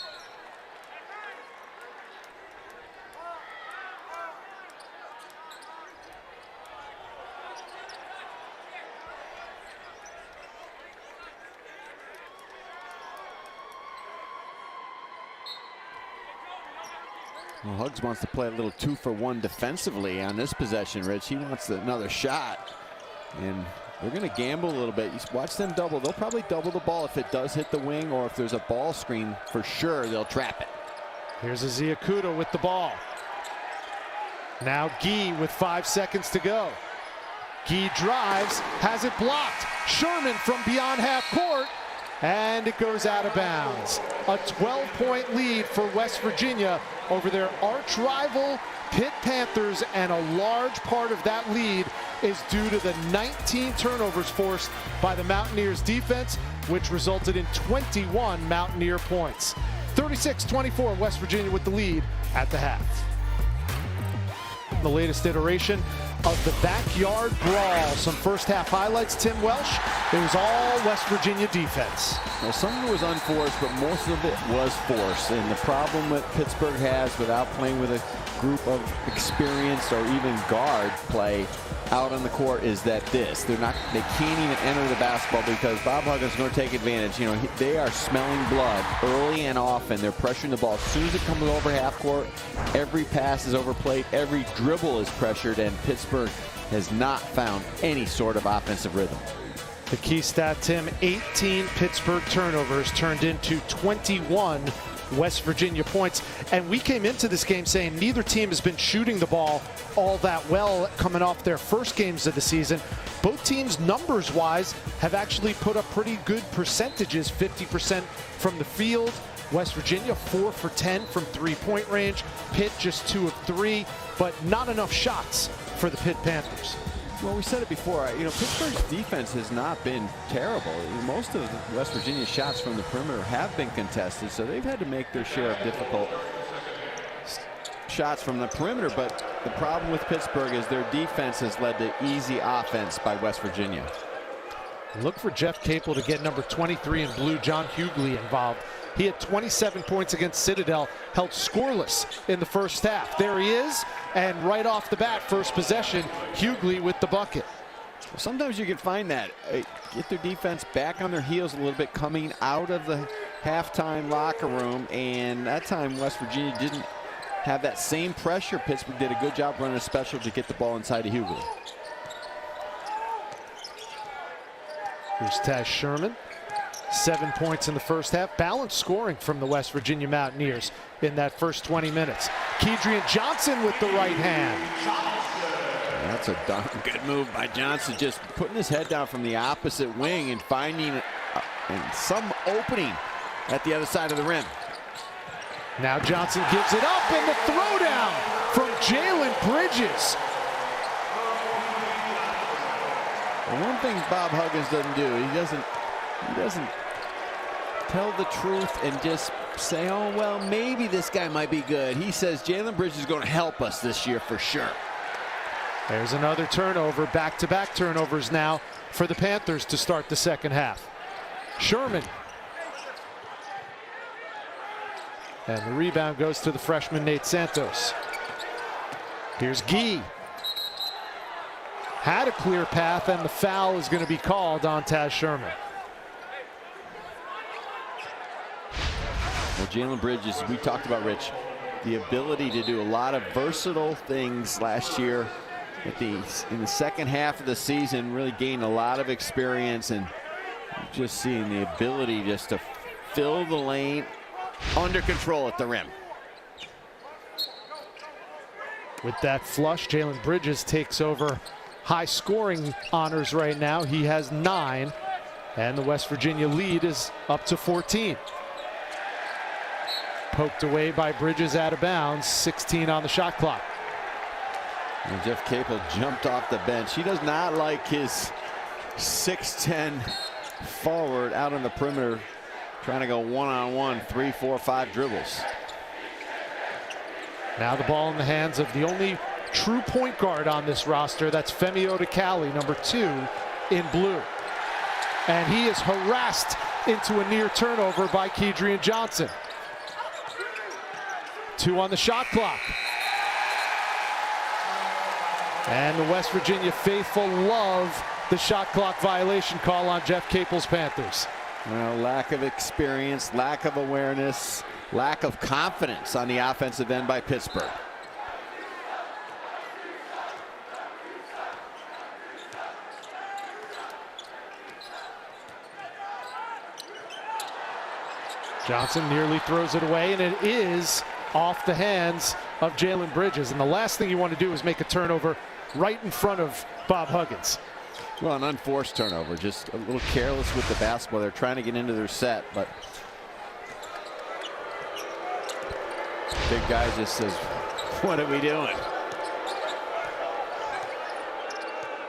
Well, Huggs wants to play a little 2-for-1 defensively on this possession, Rich. He wants another shot. And they're going to gamble a little bit. You watch them double. They'll probably double the ball if it does hit the wing, or if there's a ball screen, for sure they'll trap it. Here's Aziakuta with the ball. Now Gee with 5 seconds to go. Gee drives, has it blocked. Sherman from beyond half court, and it goes out of bounds. A 12-point lead for West Virginia over their arch rival Pitt Panthers, and a large part of that lead is due to the 19 turnovers forced by the Mountaineers defense, which resulted in 21 Mountaineer points. 36-24, West Virginia with the lead at the half. The latest iteration of the backyard brawl. Some first half highlights, Tim Welsh. It was all West Virginia defense. Well, some of it was unforced, but most of it was forced. And the problem that Pittsburgh has without playing with a group of experienced or even guard play out on the court is that they can't even enter the basketball, because Bob Huggins is going to take advantage. You know, they are smelling blood early and often. They're pressuring the ball. As soon as it comes over half court, every pass is overplayed, every dribble is pressured, and Pittsburgh has not found any sort of offensive rhythm. The key stat, Tim, 18 Pittsburgh turnovers turned into 21 West Virginia points. And we came into this game saying neither team has been shooting the ball all that well coming off their first games of the season. Both teams, numbers-wise, have actually put up pretty good percentages, 50% from the field. West Virginia 4 for 10 from three-point range. Pitt just 2 of 3, but not enough shots for the Pitt Panthers. Well, we said it before, you know, Pittsburgh's defense has not been terrible. Most of West Virginia's shots from the perimeter have been contested, so they've had to make their share of difficult shots from the perimeter. But the problem with Pittsburgh is their defense has led to easy offense by West Virginia. Look for Jeff Capel to get number 23 in blue, John Hughley, involved. He had 27 points against Citadel, held scoreless in the first half. There he is, and right off the bat, first possession, Hughley with the bucket. Sometimes you can find that. Get their defense back on their heels a little bit coming out of the halftime locker room, and that time West Virginia didn't have that same pressure. Pittsburgh did a good job running a special to get the ball inside of Hughley. Here's Taz Sherman. 7 points in the first half. Balanced scoring from the West Virginia Mountaineers in that first 20 minutes. Kedrian Johnson with the right hand. That's a darn good move by Johnson, just putting his head down from the opposite wing and finding some opening at the other side of the rim. Now Johnson gives it up, and the throwdown from Jalen Bridges. Well, one thing Bob Huggins doesn't do, he doesn't tell the truth and just say, oh, well, maybe this guy might be good. He says Jalen Bridges is going to help us this year for sure. There's another turnover, back-to-back turnovers now for the Panthers to start the second half. Sherman. And the rebound goes to the freshman Nate Santos. Here's Gee. Had a clear path, and the foul is going to be called on Taz Sherman. Well, Jalen Bridges, we talked about, Rich, the ability to do a lot of versatile things last year. In the second half of the season, really gained a lot of experience, and just seeing the ability just to fill the lane under control at the rim. With that flush, Jalen Bridges takes over high scoring honors right now. He has 9, and the West Virginia lead is up to 14. Poked away by Bridges out of bounds, 16 on the shot clock. And Jeff Capel jumped off the bench. He does not like his 6'10" forward out on the perimeter trying to go one-on-one, 3, 4, 5 dribbles. Now the ball in the hands of the only true point guard on this roster. That's Femi Odikali, number 2 in blue. And he is harassed into a near turnover by Kedrian Johnson. 2 on the shot clock. And the West Virginia faithful love the shot clock violation call on Jeff Capel's Panthers. Well, lack of experience, lack of awareness, lack of confidence on the offensive end by Pittsburgh. Johnson nearly throws it away, and it is off the hands of Jalen Bridges. And the last thing you want to do is make a turnover right in front of Bob Huggins. Well, an unforced turnover, just a little careless with the basketball. They're trying to get into their set, but big guy just says, what are we doing?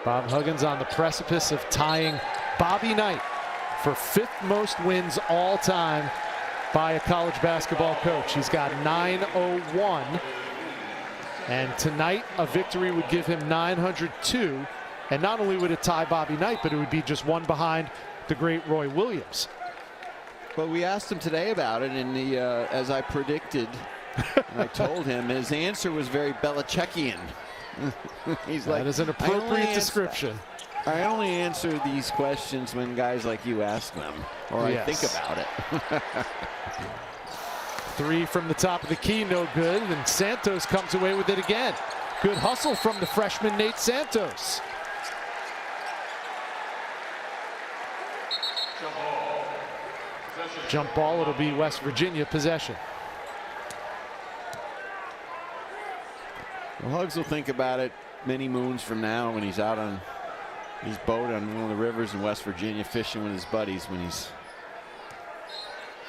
Bob Huggins on the precipice of tying Bobby Knight for 5th most wins all time by a college basketball coach. He's got 901, and tonight a victory would give him 902, and not only would it tie Bobby Knight, but it would be just 1 behind the great Roy Williams. Well, we asked him today about it, and as I predicted, I told him his answer was very Belichickian. He's like, that is an appropriate description. I only answer these questions when guys like you ask them, or yes. I think about it. 3 from the top of the key, no good, and Santos comes away with it again. Good hustle from the freshman Nate Santos. Jump ball, it'll be West Virginia possession. Well, Hugs will think about it many moons from now when he's out on his boat on one of the rivers in West Virginia fishing with his buddies, when he's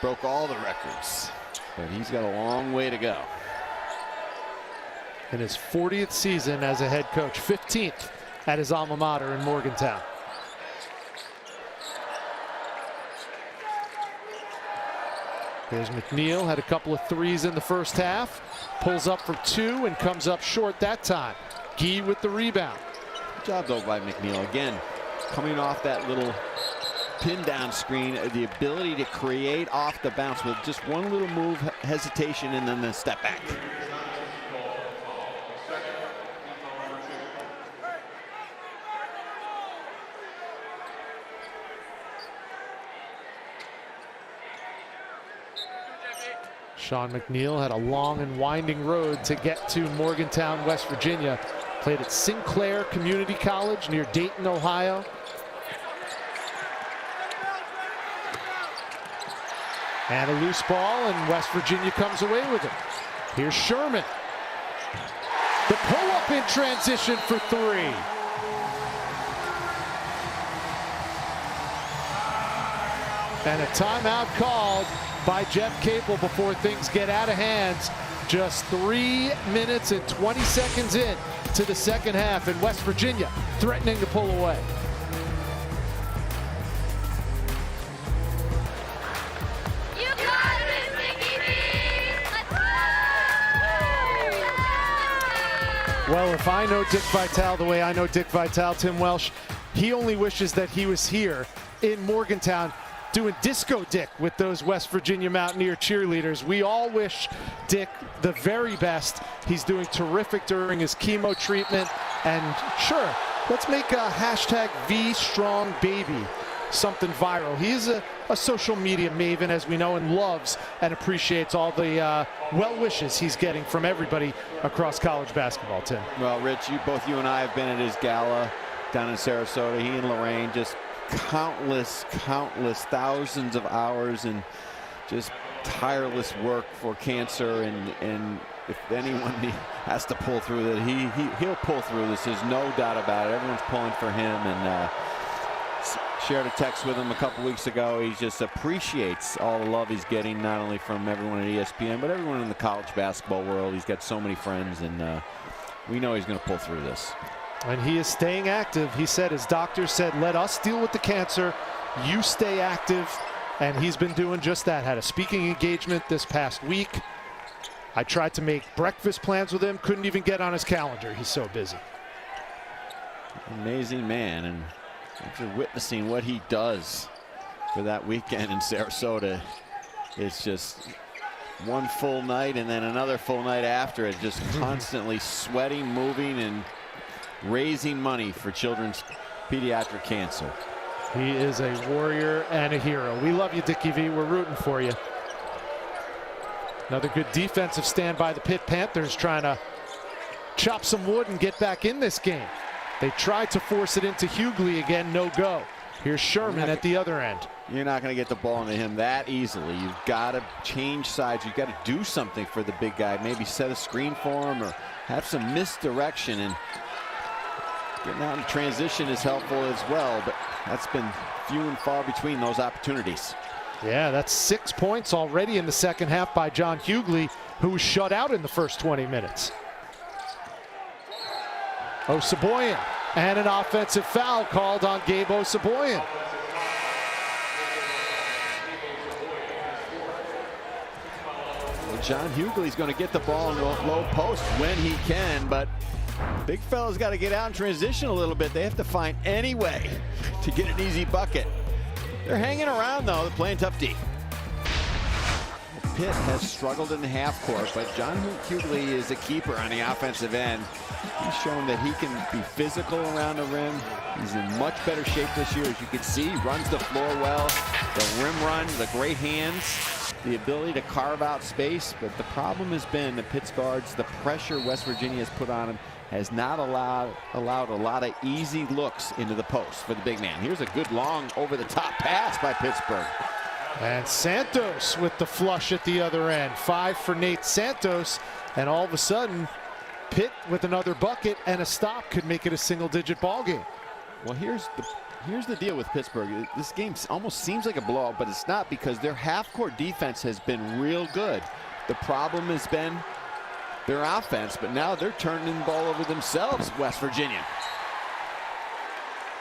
broke all the records. But he's got a long way to go. In his 40th season as a head coach, 15th at his alma mater in Morgantown. There's McNeil, had a couple of threes in the first half, pulls up for 2 and comes up short that time. Gee with the rebound. Good job though by McNeil. Again, coming off that little pin down screen, the ability to create off the bounce with just one little move, hesitation, and then the step back. Sean McNeil had a long and winding road to get to Morgantown, West Virginia. Played at Sinclair Community College near Dayton, Ohio. And a loose ball, and West Virginia comes away with it. Here's Sherman. The pull-up in transition for 3. And a timeout called by Jeff Capel before things get out of hands. Just 3 minutes and 20 seconds in to the second half, and West Virginia threatening to pull away. You got it, Mickey B! Let's go! Well, if I know Dick Vitale the way I know Dick Vitale, Tim Welsh, he only wishes that he was here in Morgantown doing Disco Dick with those West Virginia Mountaineer cheerleaders. We all wish Dick the very best. He's doing terrific during his chemo treatment. And sure, let's make a hashtag VStrongBaby something viral. He is a social media maven, as we know, and loves and appreciates all the well wishes he's getting from everybody across college basketball, Tim. Well, Rich, both you and I have been at his gala down in Sarasota. He and Lorraine, just countless thousands of hours and just tireless work for cancer, and if anyone has to pull through that, he'll pull through this. There's no doubt about it. Everyone's pulling for him, and shared a text with him a couple weeks ago. He just appreciates all the love he's getting, not only from everyone at ESPN, but everyone in the college basketball world. He's got so many friends, and we know he's going to pull through this. And he is staying active. He said his doctor said, let us deal with the cancer, you stay active. And he's been doing just that. Had a speaking engagement this past week. I tried to make breakfast plans with him. Couldn't even get on his calendar. He's so busy. Amazing man. And after witnessing what he does for that weekend in Sarasota, it's just one full night and then another full night after it, just constantly sweating, moving, and raising money for children's pediatric cancer. He is a warrior and a hero. We love you, Dickie V. We're rooting for you. Another good defensive stand by the Pitt Panthers, trying to chop some wood and get back in this game. They tried to force it into Hughley again, no go. Here's Sherman at the other end. You're not going to get the ball into him that easily. You've got to change sides. You've got to do something for the big guy. Maybe set a screen for him or have some misdirection, and getting out in transition is helpful as well, but that's been few and far between those opportunities. Yeah, that's 6 points already in the second half by John Hughley, who was shut out in the first 20 minutes. Osaboyan, and an offensive foul called on Gabe Osaboyan. Well, John Hughley's going to get the ball in the low post when he can, but big fella's got to get out and transition a little bit. They have to find any way to get an easy bucket. They're hanging around, though. They're playing tough D. Pitt has struggled in the half court, but John Hughley is a keeper on the offensive end. He's shown that he can be physical around the rim. He's in much better shape this year, as you can see. He runs the floor well. The rim run, the great hands, the ability to carve out space. But the problem has been that Pitt's guards, the pressure West Virginia has put on him, has not allowed a lot of easy looks into the post for the big man. Here's a good long over-the-top pass by Pittsburgh. And Santos with the flush at the other end. 5 for Nate Santos, and all of a sudden, Pitt with another bucket and a stop could make it a single-digit ball game. Well, here's the deal with Pittsburgh. This game almost seems like a blowout, but it's not, because their half-court defense has been real good. The problem has been their offense, but now they're turning the ball over themselves, West Virginia.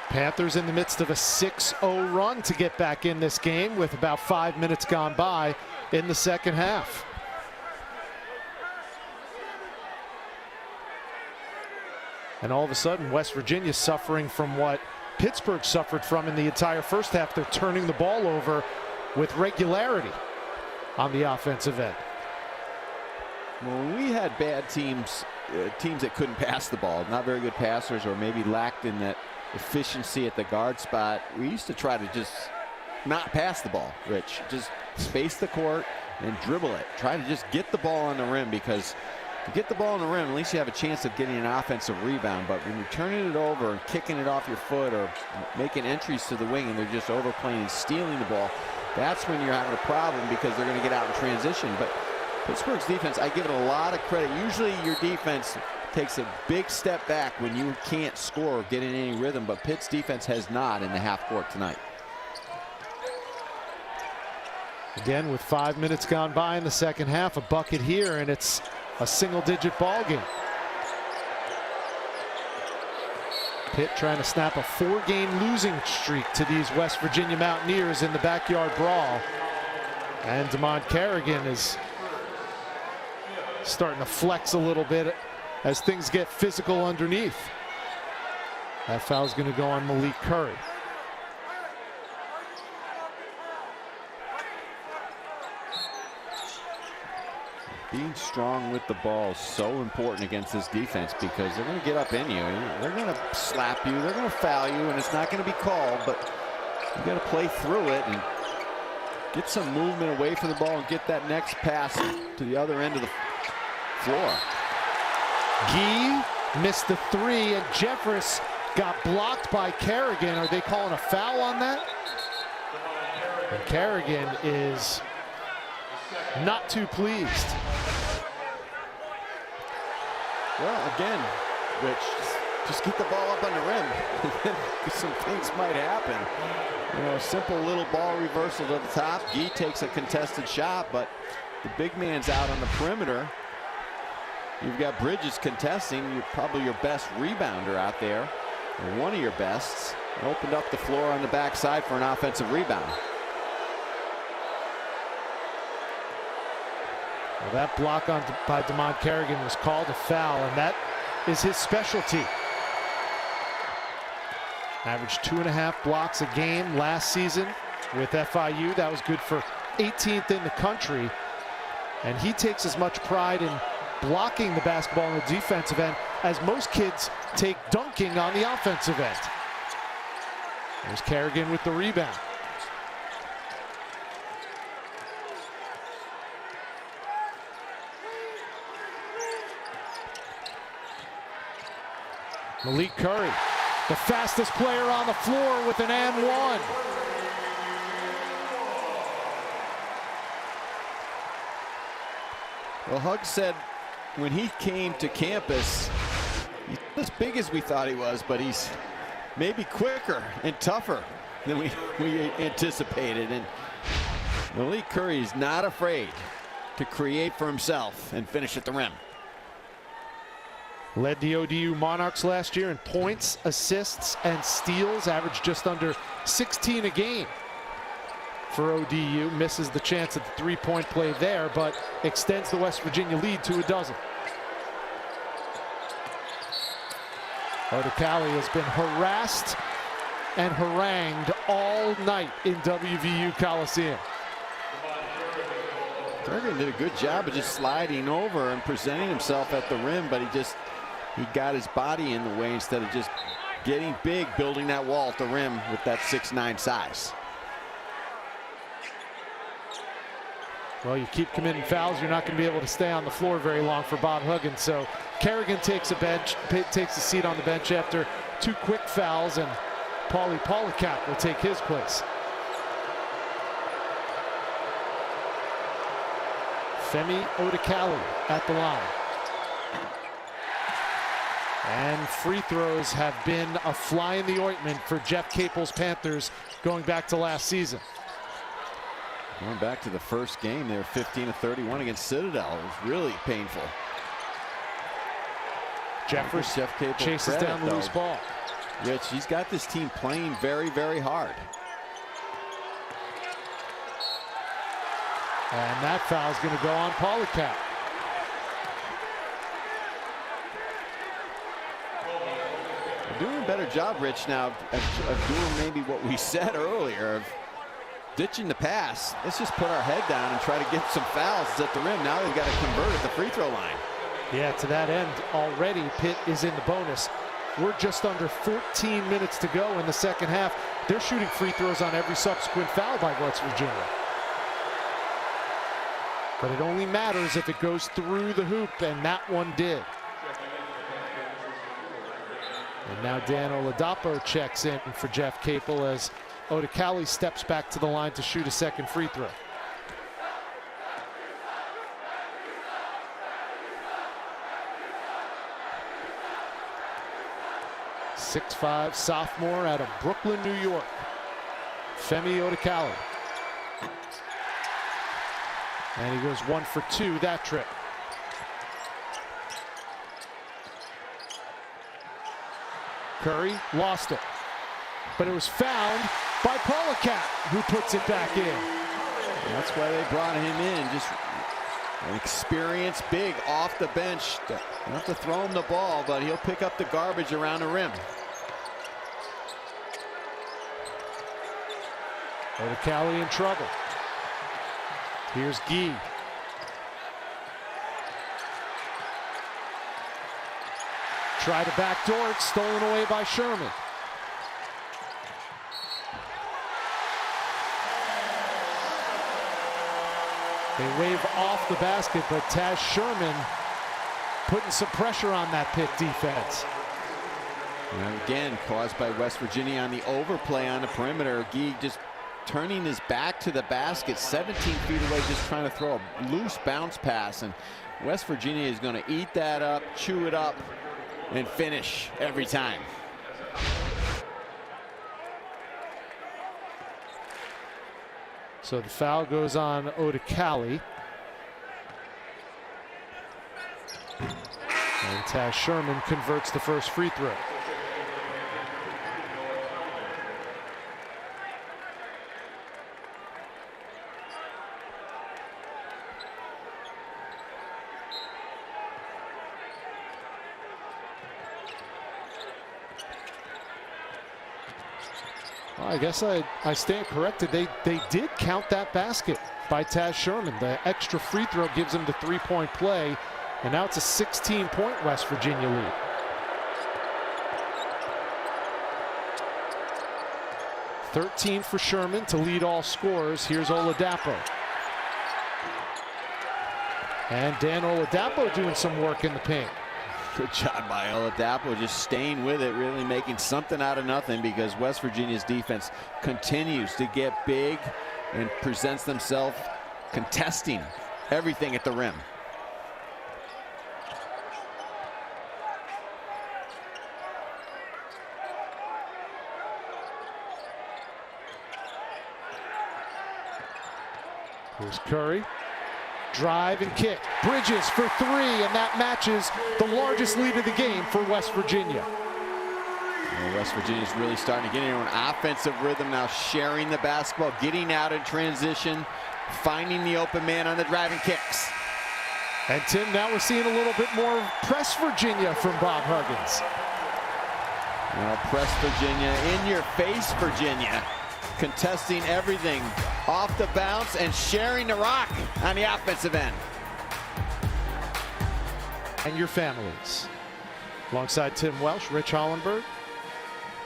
Panthers in the midst of a 6-0 run to get back in this game with about 5 minutes gone by in the second half. And all of a sudden, West Virginia suffering from what Pittsburgh suffered from in the entire first half. They're turning the ball over with regularity on the offensive end. When we had bad teams, teams that couldn't pass the ball, not very good passers, or maybe lacked in that efficiency at the guard spot, we used to try to just not pass the ball, Rich. Just space the court and dribble it. Try to just get the ball on the rim, because to get the ball on the rim, at least you have a chance of getting an offensive rebound. But when you're turning it over and kicking it off your foot or making entries to the wing and they're just overplaying and stealing the ball, that's when you're having a problem, because they're going to get out in transition. But Pittsburgh's defense, I give it a lot of credit. Usually your defense takes a big step back when you can't score or get in any rhythm, but Pitt's defense has not in the half court tonight. Again, with 5 minutes gone by in the second half, a bucket here, and it's a single-digit ball game. Pitt trying to snap a 4-game losing streak to these West Virginia Mountaineers in the backyard brawl. And Damon Carrigan is starting to flex a little bit as things get physical underneath. That foul's going to go on Malik Curry. Being strong with the ball is so important against this defense, because they're going to get up in you. They're going to slap you. They're going to foul you, and it's not going to be called. But You got to play through it and get some movement away from the ball and get that next pass to the other end of the floor. Guy missed the three, and Jeffress got blocked by Kerrigan. Are they calling a foul on that? And Kerrigan is not too pleased. Well, again, Rich, just get the ball up on the rim. Some things might happen. You know, a simple little ball reversal to the top. Guy takes a contested shot, but the big man's out on the perimeter. You've got Bridges contesting. You're probably your best rebounder out there, or one of your bests. Opened up the floor on the backside for an offensive rebound. Well, that block by DeMond Kerrigan was called a foul, and that is his specialty. Averaged 2.5 blocks a game last season with FIU. That was good for 18th in the country. And he takes as much pride in blocking the basketball on the defensive end as most kids take dunking on the offensive end. There's Kerrigan with the rebound. Malik Curry, the fastest player on the floor, with an and one. Well, Huggs said when he came to campus, he's not as big as we thought he was, but he's maybe quicker and tougher than we anticipated. And Malik Curry is not afraid to create for himself and finish at the rim. Led the ODU Monarchs last year in points, assists, and steals. Averaged just under 16 a game for ODU. Misses the chance at the three-point play there, but extends the West Virginia lead to a dozen. Odekale has been harassed and harangued all night in WVU Coliseum. Kerrigan did a good job of just sliding over and presenting himself at the rim, but he got his body in the way instead of just getting big, building that wall at the rim with that 6'9" size. Well, you keep committing fouls, you're not going to be able to stay on the floor very long for Bob Huggins. So Kerrigan takes a seat on the bench after 2 quick fouls, and Paulie Pollicap will take his place. Femi Odekale at the line. And free throws have been a fly in the ointment for Jeff Capel's Panthers going back to last season. Going back to the first game, they were 15 of 31 against Citadel. It was really painful. Jeffress Jeff Capel chases down the loose ball. Rich, he's got this team playing very, very hard. And that foul is going to go on Pollicap. Doing a better job, Rich, now of doing maybe what we said earlier, of ditching the pass. Let's just put our head down and try to get some fouls at the rim. Now they've got to convert at the free throw line. Yeah, to that end, already Pitt is in the bonus. We're just under 14 minutes to go in the second half. They're shooting free throws on every subsequent foul by West Virginia. But it only matters if it goes through the hoop, and that one did. And now Dan Oladapo checks in for Jeff Capel as Odekale steps back to the line to shoot a second free throw. .65 sophomore out of Brooklyn, New York, Femi Odekale. And he goes 1 for 2 that trip. Curry lost it, but it was found by Pollicap, who puts it back in. And that's why they brought him in, just an experienced big off the bench. Don't have to throw him the ball, but he'll pick up the garbage around the rim. Odekale in trouble. Here's Guy. Try to backdoor it, stolen away by Sherman. They wave off the basket, but Taz Sherman putting some pressure on that Pitt defense. And again, caused by West Virginia on the overplay on the perimeter. Gee just turning his back to the basket, 17 feet away, just trying to throw a loose bounce pass. And West Virginia is going to eat that up, chew it up, and finish every time. So the foul goes on Odekali. And Taz Sherman converts the first free throw. I guess I stand corrected. They did count that basket by Taz Sherman. The extra free throw gives him the three-point play, and now it's a 16-point West Virginia lead. $13 for Sherman to lead all scorers. Here's Oladapo. And Dan Oladapo doing some work in the paint. Good job by Oladapo, just staying with it, really making something out of nothing, because West Virginia's defense continues to get big and presents themselves contesting everything at the rim. Here's Curry. Drive and kick. Bridges for three, and that matches the largest lead of the game for West Virginia. Well, West Virginia's really starting to get into an offensive rhythm now, sharing the basketball, getting out in transition, finding the open man on the driving kicks. And Tim, now we're seeing a little bit more press Virginia from Bob Huggins. Well, press Virginia, in your face Virginia, contesting everything off the bounce and sharing the rock on the offensive end. And your families. Alongside Tim Welsh, Rich Hollenberg.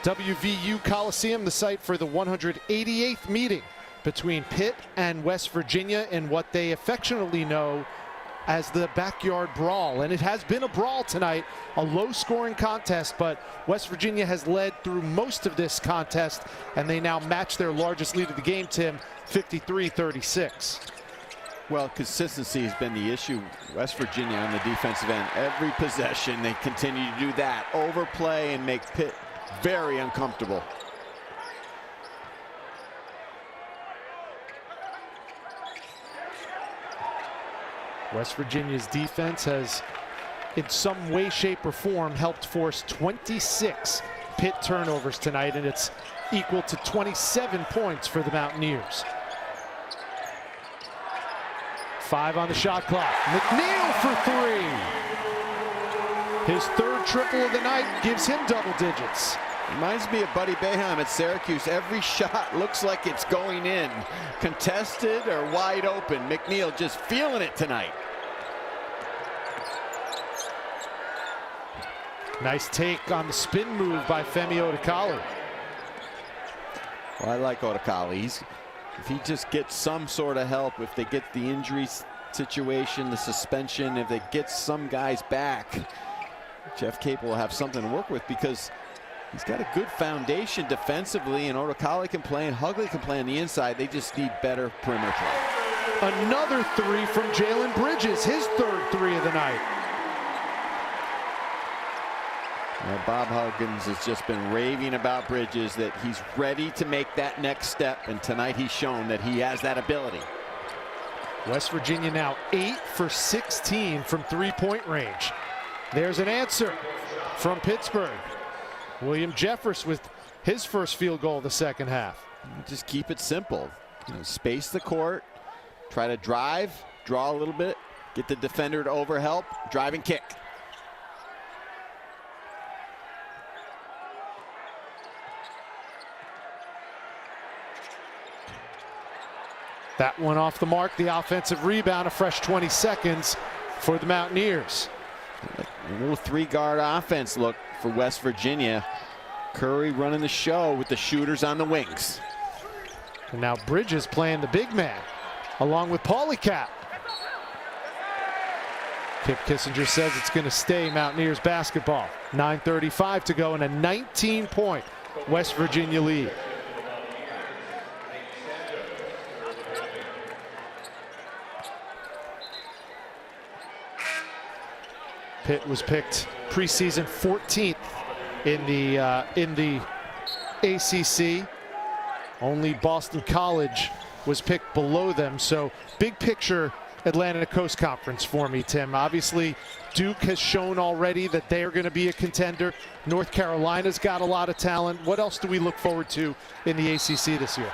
WVU Coliseum, the site for the 188th meeting between Pitt and West Virginia in what they affectionately know as the backyard brawl. And it has been a brawl tonight, a low-scoring contest, but West Virginia has led through most of this contest, and they now match their largest lead of the game, Tim, 53-36. Well, consistency has been the issue. West Virginia on the defensive end, every possession they continue to do that, overplay and make Pitt very uncomfortable. West Virginia's defense has, in some way, shape, or form, helped force 26 Pitt turnovers tonight, and it's equal to 27 points for the Mountaineers. 5 on the shot clock. McNeil for three. His third triple of the night gives him double digits. Reminds me of Buddy Boeheim at Syracuse. Every shot looks like it's going in. Contested or wide open. McNeil just feeling it tonight. Nice take on the spin move by Femi Odekali. Well, I like Odekali. If he just gets some sort of help, if they get the injury situation, the suspension, if they get some guys back, Jeff Capel will have something to work with, because he's got a good foundation defensively, and Odekali can play and Hugley can play on the inside. They just need better perimeter play. Another three from Jalen Bridges, his third three of the night. Well, Bob Huggins has just been raving about Bridges, that he's ready to make that next step, and tonight he's shown that he has that ability. West Virginia now 8 for 16 from three-point range. There's an answer from Pittsburgh. William Jeffers with his first field goal of the second half. Just keep it simple. Space the court, try to drive, draw a little bit, get the defender to overhelp, drive and kick. That one off the mark, the offensive rebound, a fresh 20 seconds for the Mountaineers. A little three-guard offense look for West Virginia. Curry running the show with the shooters on the wings. And now Bridges playing the big man, along with Pauly Cap. Kip Kissinger says it's going to stay Mountaineers basketball. 9:35 to go and a 19-point West Virginia lead. Pitt was picked preseason 14th in the ACC. Only Boston College was picked below them. So big picture Atlantic Coast Conference for me, Tim. Obviously, Duke has shown already that they are going to be a contender. North Carolina's got a lot of talent. What else do we look forward to in the ACC this year?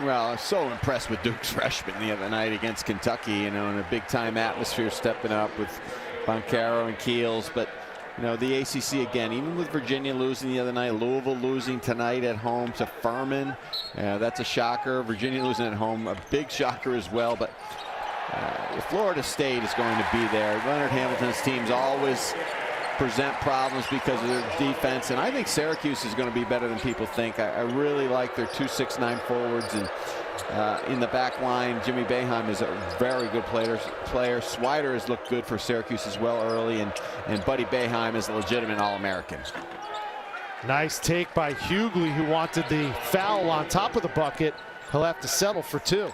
Well, I was so impressed with Duke's freshman the other night against Kentucky, you know, in a big-time atmosphere, stepping up with Boncaro and Keels. But, you know, the ACC again, even with Virginia losing the other night, Louisville losing tonight at home to Furman, that's a shocker. Virginia losing at home, a big shocker as well. But Florida State is going to be there. Leonard Hamilton's teams always present problems because of their defense, and I think Syracuse is going to be better than people think. I really like their 2-6-9 forwards, and in the back line, Jimmy Boeheim is a very good player. Swider has looked good for Syracuse as well early, and Buddy Boeheim is a legitimate All-American. Nice take by Hughley, who wanted the foul on top of the bucket. He'll have to settle for 2.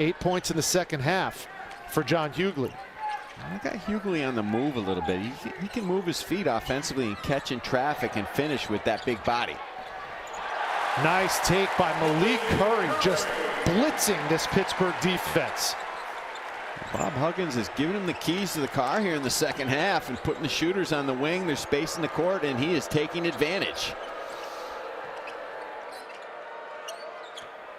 8 points in the second half for John Hughley. I got Hughley on the move a little bit. He can move his feet offensively and catch in traffic and finish with that big body. Nice take by Malik Curry, just blitzing this Pittsburgh defense. Bob Huggins has given him the keys to the car here in the second half and putting the shooters on the wing. There's space in the court, and he is taking advantage.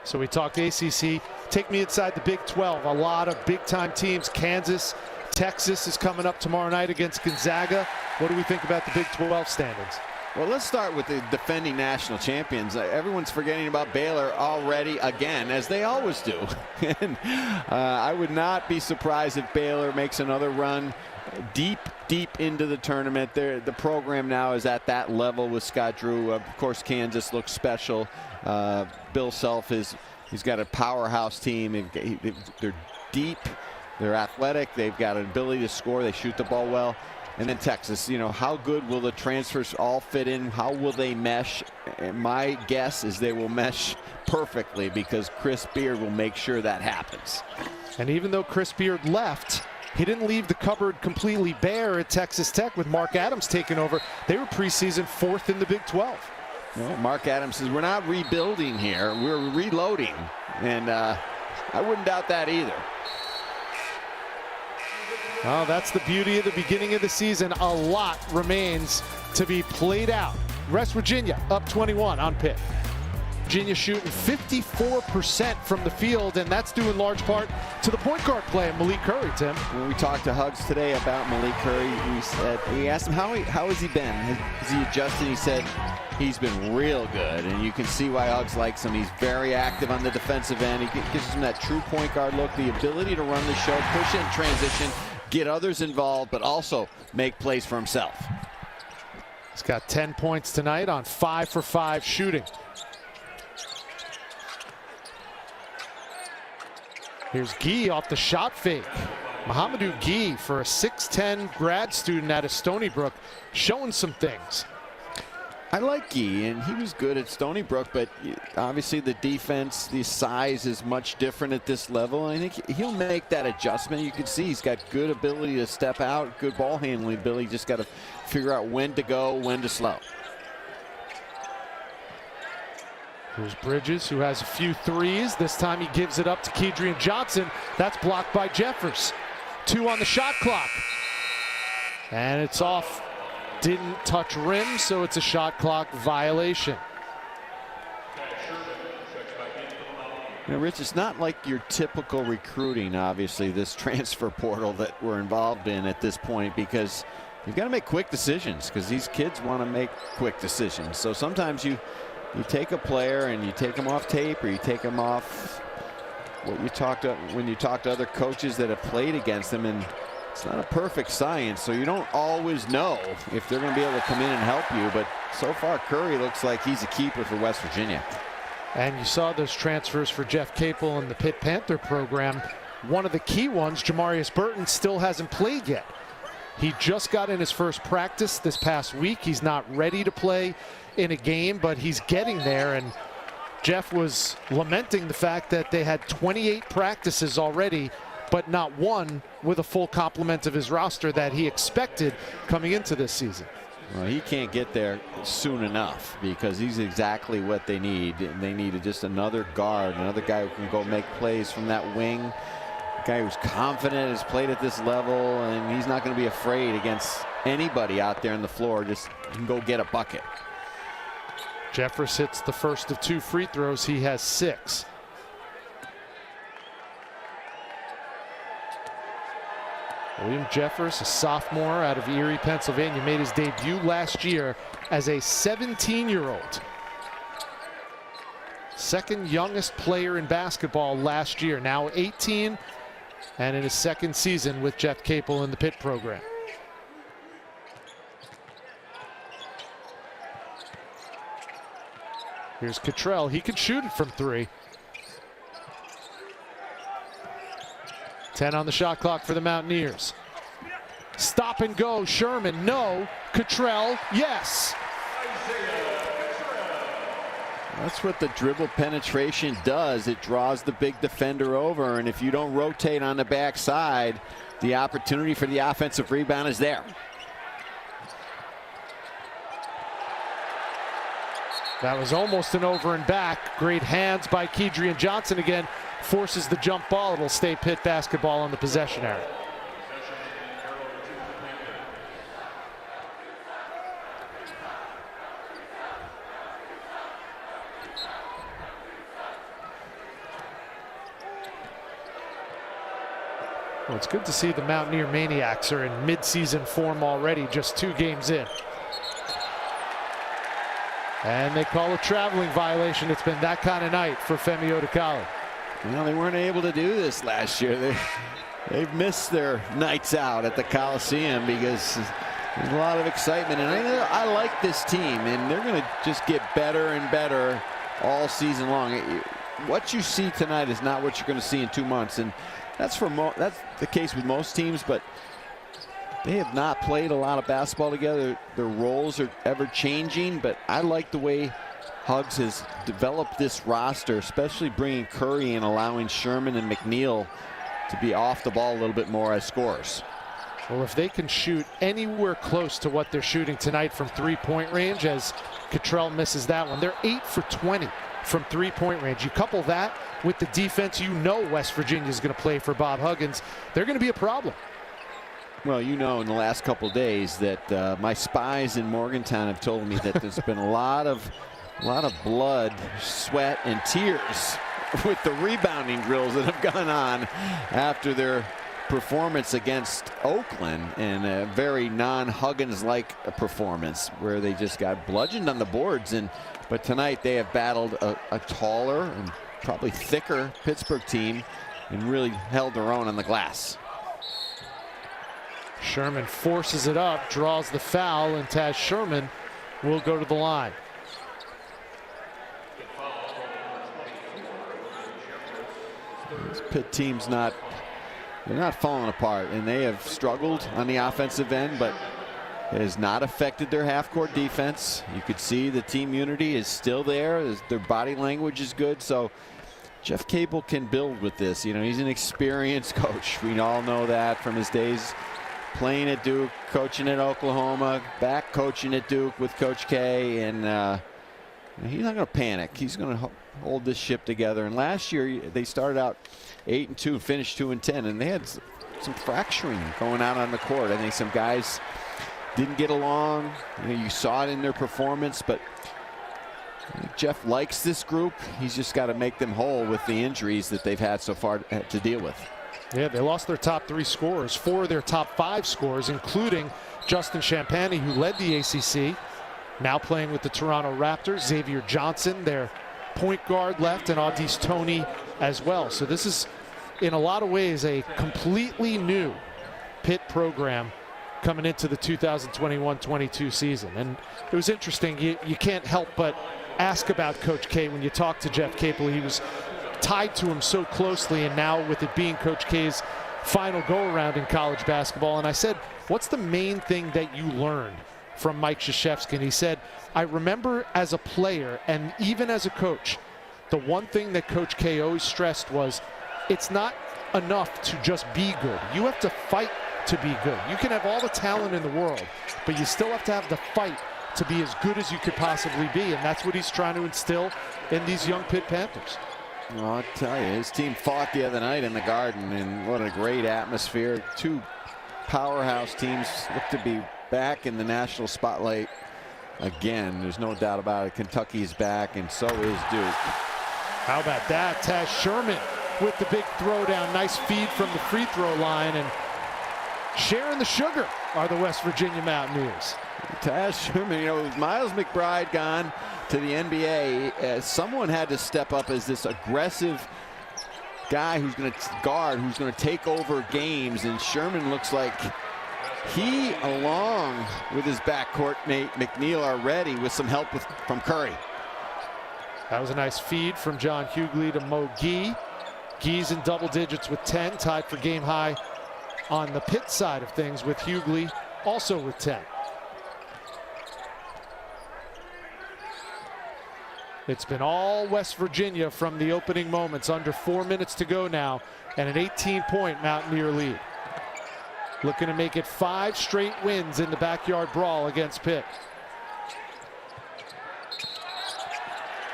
So we talked ACC. Take me inside the Big 12. A lot of big-time teams. Kansas, Texas is coming up tomorrow night against Gonzaga. What do we think about the Big 12 standings? Well, let's start with the defending national champions. Everyone's forgetting about Baylor already again, as they always do. And I would not be surprised if Baylor makes another run deep into the tournament. The program now is at that level with Scott Drew. Of course, Kansas looks special. Bill Self he's got a powerhouse team. They're deep, they're athletic, they've got an ability to score, they shoot the ball well. And then Texas, you know, how good will the transfers all fit in? How will they mesh? And my guess is they will mesh perfectly, because Chris Beard will make sure that happens. And even though Chris Beard left, he didn't leave the cupboard completely bare at Texas Tech with Mark Adams taking over. They were preseason 4th in the Big 12. Well, Mark Adams says, we're not rebuilding here, we're reloading. And I wouldn't doubt that either. Well, that's the beauty of the beginning of the season. A lot remains to be played out. West Virginia up 21 on Pitt. Virginia shooting 54% from the field, and that's due in large part to the point guard play of Malik Curry, Tim. When we talked to Huggs today about Malik Curry, we asked him how has he been? Has he adjusted? He said he's been real good, and you can see why Huggs likes him. He's very active on the defensive end. He gives him that true point guard look, the ability to run the show, push in transition, get others involved, but also make plays for himself. He's got 10 points tonight on 5 for 5 shooting. Here's Gee off the shot fake. Mohamedou Gee, for a 6'10 grad student out of Stony Brook, showing some things. I like Gee, and he was good at Stony Brook, but obviously the defense, the size is much different at this level. I think he'll make that adjustment. You can see he's got good ability to step out, good ball handling ability. Just got to figure out when to go, when to slow. Here's Bridges, who has a few threes. This time he gives it up to Kedrian Johnson. That's blocked by Jeffers. 2 on the shot clock. And it's off. Didn't touch rim, so it's a shot clock violation. You know, Rich, it's not like your typical recruiting, obviously, this transfer portal that we're involved in at this point, because you've got to make quick decisions, because these kids want to make quick decisions. So sometimes you take a player and you take them off tape, or you take them off what you talked to when you talk to other coaches that have played against them, and it's not a perfect science, so you don't always know if they're going to be able to come in and help you. But so far, Curry looks like he's a keeper for West Virginia. And you saw those transfers for Jeff Capel and the Pitt Panther program. one of the key ones, Jamarius Burton, still hasn't played yet. He just got in his first practice this past week. He's not ready to play in a game, but he's getting there. And Jeff was lamenting the fact that they had 28 practices already, but not one with a full complement of his roster that he expected coming into this season. Well, he can't get there soon enough because he's exactly what they need. And they needed just another guard, another guy who can go make plays from that wing. A guy who's confident, has played at this level, and he's not going to be afraid against anybody out there on the floor. Just can go get a bucket. Jeffers hits the first of 2 free throws. He has 6. William Jeffers, a sophomore out of Erie, Pennsylvania, made his debut last year as a 17-year-old. Second youngest player in basketball last year, now 18, and in his second season with Jeff Capel in the Pitt program. Here's Cottrell. He can shoot it from 3. 10 on the shot clock for the Mountaineers. Stop and go. Sherman, no. Cottrell, yes. That's what the dribble penetration does. It draws the big defender over, and if you don't rotate on the backside, the opportunity for the offensive rebound is there. That was almost an over and back. Great hands by Kedrian Johnson again. Forces the jump ball. It'll stay Pitt basketball on the possession area. Well, it's good to see the Mountaineer Maniacs are in midseason form already, just 2 games in. And they call a traveling violation. It's been that kind of night for Femi Odekale. Well, they weren't able to do this last year. They've missed their nights out at the Coliseum because there's a lot of excitement. And I like this team, and they're going to just get better and better all season long. What you see tonight is not what you're going to see in 2 months, and that's the case with most teams. But they have not played a lot of basketball together. Their roles are ever changing, but I like the way Huggs has developed this roster, especially bringing Curry and allowing Sherman and McNeil to be off the ball a little bit more as scorers. Well, if they can shoot anywhere close to what they're shooting tonight from 3-point range, as Cottrell misses that one, they're 8 for 20 from 3-point range. You couple that with the defense you know West Virginia is going to play for Bob Huggins, they're going to be a problem. Well, you know, in the last couple of days that my spies in Morgantown have told me that there's been a lot of blood, sweat, and tears with the rebounding drills that have gone on after their performance against Oakland, and a very non-Huggins-like performance where they just got bludgeoned on the boards. But tonight they have battled a taller and probably thicker Pittsburgh team and really held their own on the glass. Sherman forces it up, draws the foul, and Taz Sherman will go to the line. This Pitt team's they're not falling apart, and they have struggled on the offensive end, but it has not affected their half-court defense. You could see the team unity is still there. Their body language is good, so Jeff Capel can build with this. You know, he's an experienced coach. We all know that from his days playing at Duke, coaching at Oklahoma, back coaching at Duke with Coach K, and he's not going to panic. He's going to hold this ship together. And last year they started out 8-2, finished 2-10, and they had some fracturing going out on the court. I think some guys didn't get along. You saw it in their performance, but Jeff likes this group. He's just got to make them whole with the injuries that they've had so far to deal with. Yeah, they lost their top 3 scorers, 4 of their top 5 scorers, including Justin Champagny, who led the ACC, now playing with the Toronto Raptors. Xavier Johnson, their point guard, left, and Audis Toney as well. So this is, in a lot of ways, a completely new Pitt program coming into the 2021-22 season. And it was interesting. You can't help but ask about Coach K when you talk to Jeff Capel. He was tied to him so closely, and now with it being Coach K's final go-around in college basketball. And I said, what's the main thing that you learned from Mike Krzyzewski? And he said, I remember as a player and even as a coach, the one thing that Coach K always stressed was it's not enough to just be good. You have to fight to be good. You can have all the talent in the world, but you still have to have the fight to be as good as you could possibly be. And that's what he's trying to instill in these young Pitt Panthers. Well, I'll tell you, his team fought the other night in the Garden, and what a great atmosphere. Two powerhouse teams look to be back in the national spotlight again. There's no doubt about it. Kentucky's back, and so is Duke. How about that? Taz Sherman with the big throwdown. Nice feed from the free throw line, and sharing the sugar are the West Virginia Mountaineers. Taz Sherman, you know, with Miles McBride gone to the NBA, someone had to step up as this aggressive guy who's going to guard, who's going to take over games, and Sherman looks like he, along with his backcourt mate McNeil, are ready with some help from Curry. That was a nice feed from John Hughley to Mo Gee. Gee's in double digits with 10, tied for game high on the Pitt side of things with Hughley also with 10. It's been all West Virginia from the opening moments. Under 4 minutes to go now, and an 18-point Mountaineer lead. Looking to make it 5 straight wins in the backyard brawl against Pitt.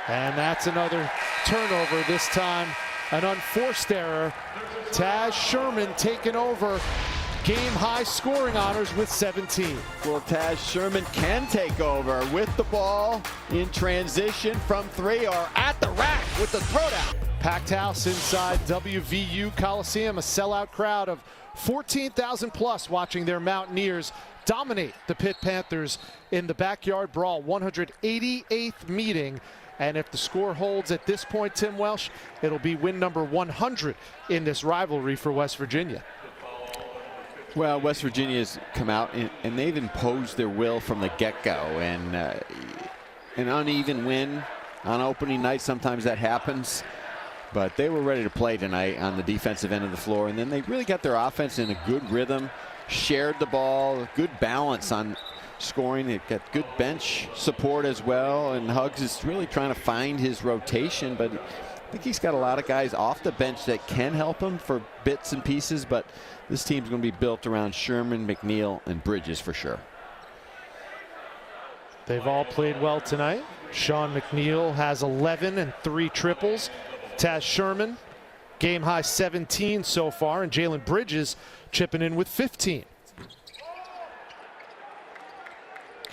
And that's another turnover, this time an unforced error. Taz Sherman taking over game-high scoring honors with 17. Well, Taz Sherman can take over with the ball in transition from 3 or at the rack with the throwdown. Packed house inside WVU Coliseum, a sellout crowd of 14,000 plus watching their Mountaineers dominate the Pitt Panthers in the backyard brawl. 188th meeting. And if the score holds at this point, Tim Welsh, it'll be win number 100 in this rivalry for West Virginia. Well, West Virginia's come out and they've imposed their will from the get-go. And an uneven win on opening night, sometimes that happens. But they were ready to play tonight on the defensive end of the floor. And then they really got their offense in a good rhythm, shared the ball, good balance on scoring. They've got good bench support as well. And Huggs is really trying to find his rotation. But I think he's got a lot of guys off the bench that can help him for bits and pieces. But this team's going to be built around Sherman, McNeil, and Bridges for sure. They've all played well tonight. Sean McNeil has 11 and 3 triples. Taz Sherman, game high 17 so far, and Jalen Bridges chipping in with 15.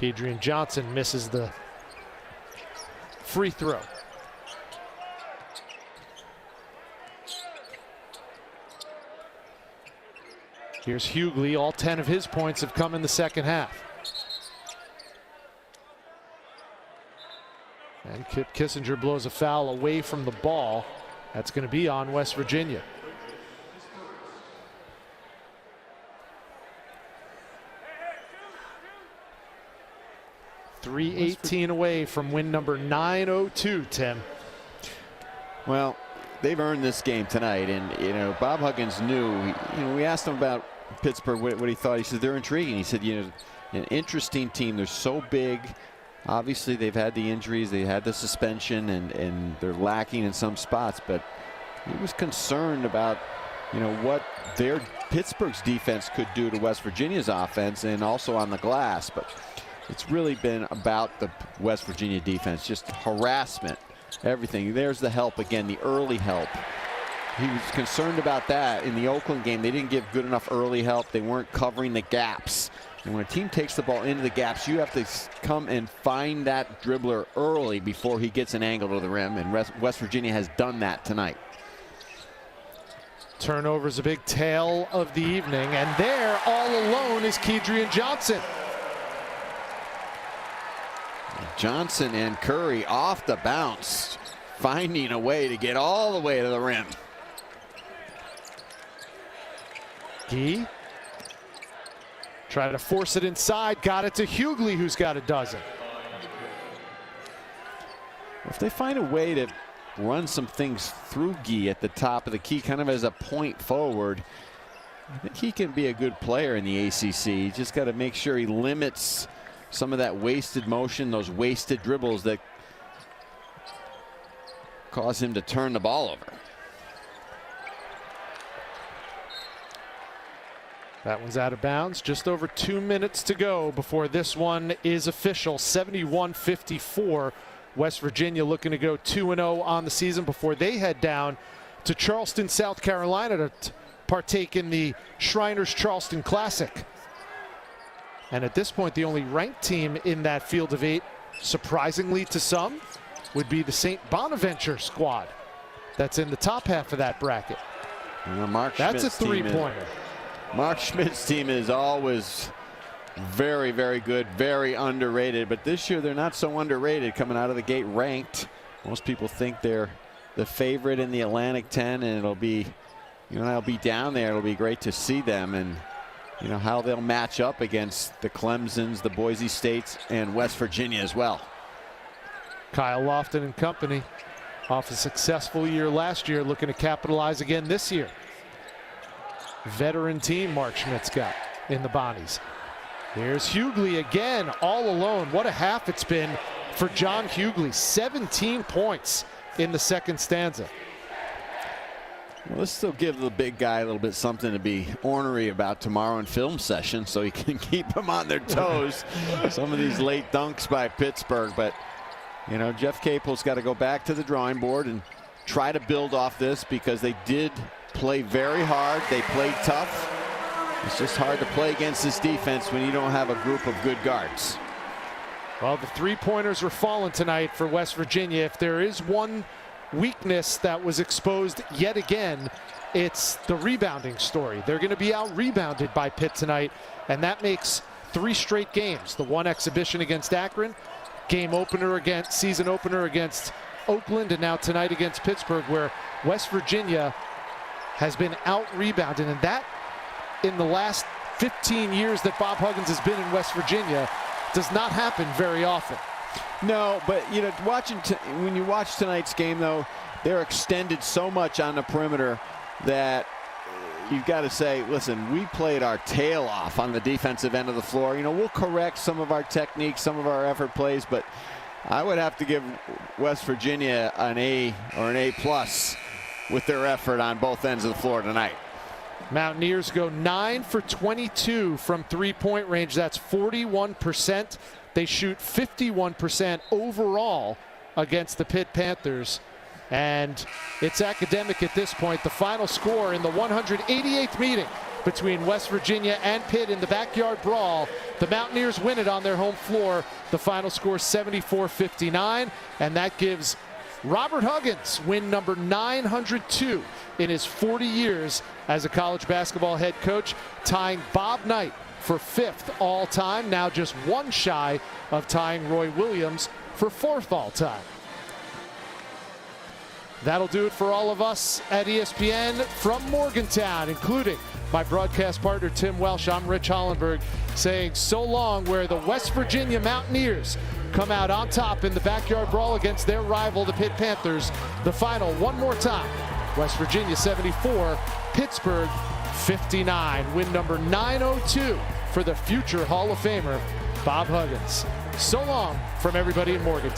Adrian Johnson misses the free throw. Here's Hughley. All 10 of his points have come in the second half. And Kip Kissinger blows a foul away from the ball. That's going to be on West Virginia. .318 away from win number 902, Tim. Well, they've earned this game tonight, and you know Bob Huggins knew. We asked him about Pittsburgh, what he thought. He said they're intriguing. He said, an interesting team. They're so big. Obviously, they've had the injuries, they had the suspension, and they're lacking in some spots. But he was concerned about, what their Pittsburgh's defense could do to West Virginia's offense, and also on the glass. But it's really been about the West Virginia defense, just harassment, everything. There's the help again, the early help. He was concerned about that in the Oakland game. They didn't give good enough early help. They weren't covering the gaps. And when a team takes the ball into the gaps, you have to come and find that dribbler early before he gets an angle to the rim. And West Virginia has done that tonight. Turnover's a big tale of the evening. And there, all alone, is Kedrian Johnson. Johnson and Curry off the bounce, finding a way to get all the way to the rim. Gee. Try to force it inside, got it to Hughley, who's got a dozen. If they find a way to run some things through Guy at the top of the key, kind of as a point forward. I think he can be a good player in the ACC. You just got to make sure he limits some of that wasted motion, those wasted dribbles that cause him to turn the ball over. That one's out of bounds. Just over 2 minutes to go before this one is official. 71-54. West Virginia looking to go 2-0 on the season before they head down to Charleston, South Carolina to partake in the Shriners Charleston Classic. And at this point, the only ranked team in that field of 8, surprisingly to some, would be the St. Bonaventure squad. That's in the top half of that bracket. That's a three-pointer. Mark Schmidt's team is always very, very good, very underrated. But this year, they're not so underrated, coming out of the gate ranked. Most people think they're the favorite in the Atlantic 10, and it'll be, they'll be down there. It'll be great to see them, and how they'll match up against the Clemsons, the Boise States, and West Virginia as well. Kyle Lofton and company, off a successful year last year, looking to capitalize again this year. Veteran team Mark Schmidt's got in the Bonnies. Here's Hughley again, all alone. What a half it's been for John Hughley. 17 points in the second stanza. Well, let's still give the big guy a little bit something to be ornery about tomorrow in film session, so he can keep them on their toes. Some of these late dunks by Pittsburgh, but Jeff Capel's got to go back to the drawing board and try to build off this, because they did play very hard. They played tough. It's just hard to play against this defense when you don't have a group of good guards. Well, the three-pointers were falling tonight for West Virginia. If there is one weakness that was exposed yet again, it's the rebounding story. They're going to be out-rebounded by Pitt tonight, and that makes 3 straight games. The one exhibition against Akron, game opener against, season opener against Oakland, and now tonight against Pittsburgh, where West Virginia has been out-rebounded, and that in the last 15 years that Bob Huggins has been in West Virginia does not happen very often. No, but when you watch tonight's game, though, they're extended so much on the perimeter that you've got to say, listen, we played our tail off on the defensive end of the floor. We'll correct some of our techniques, some of our effort plays, but I would have to give West Virginia an A or an A+ with their effort on both ends of the floor tonight. Mountaineers go 9 for 22 from three-point range. That's 41%. They shoot 51% overall against the Pitt Panthers. And it's academic at this point. The final score in the 188th meeting between West Virginia and Pitt in the backyard brawl. The Mountaineers win it on their home floor. The final score 74-59, and that gives Robert Huggins win number 902 in his 40 years as a college basketball head coach, tying Bob Knight for 5th all-time, now just one shy of tying Roy Williams for 4th all-time. That'll do it for all of us at ESPN from Morgantown, including my broadcast partner Tim Welsh. I'm Rich Hollenberg saying so long, where the West Virginia Mountaineers come out on top in the backyard brawl against their rival, the Pitt Panthers. The final one more time: West Virginia 74, Pittsburgh 59. Win number 902 for the future Hall of Famer Bob Huggins. So long from everybody in Morgantown.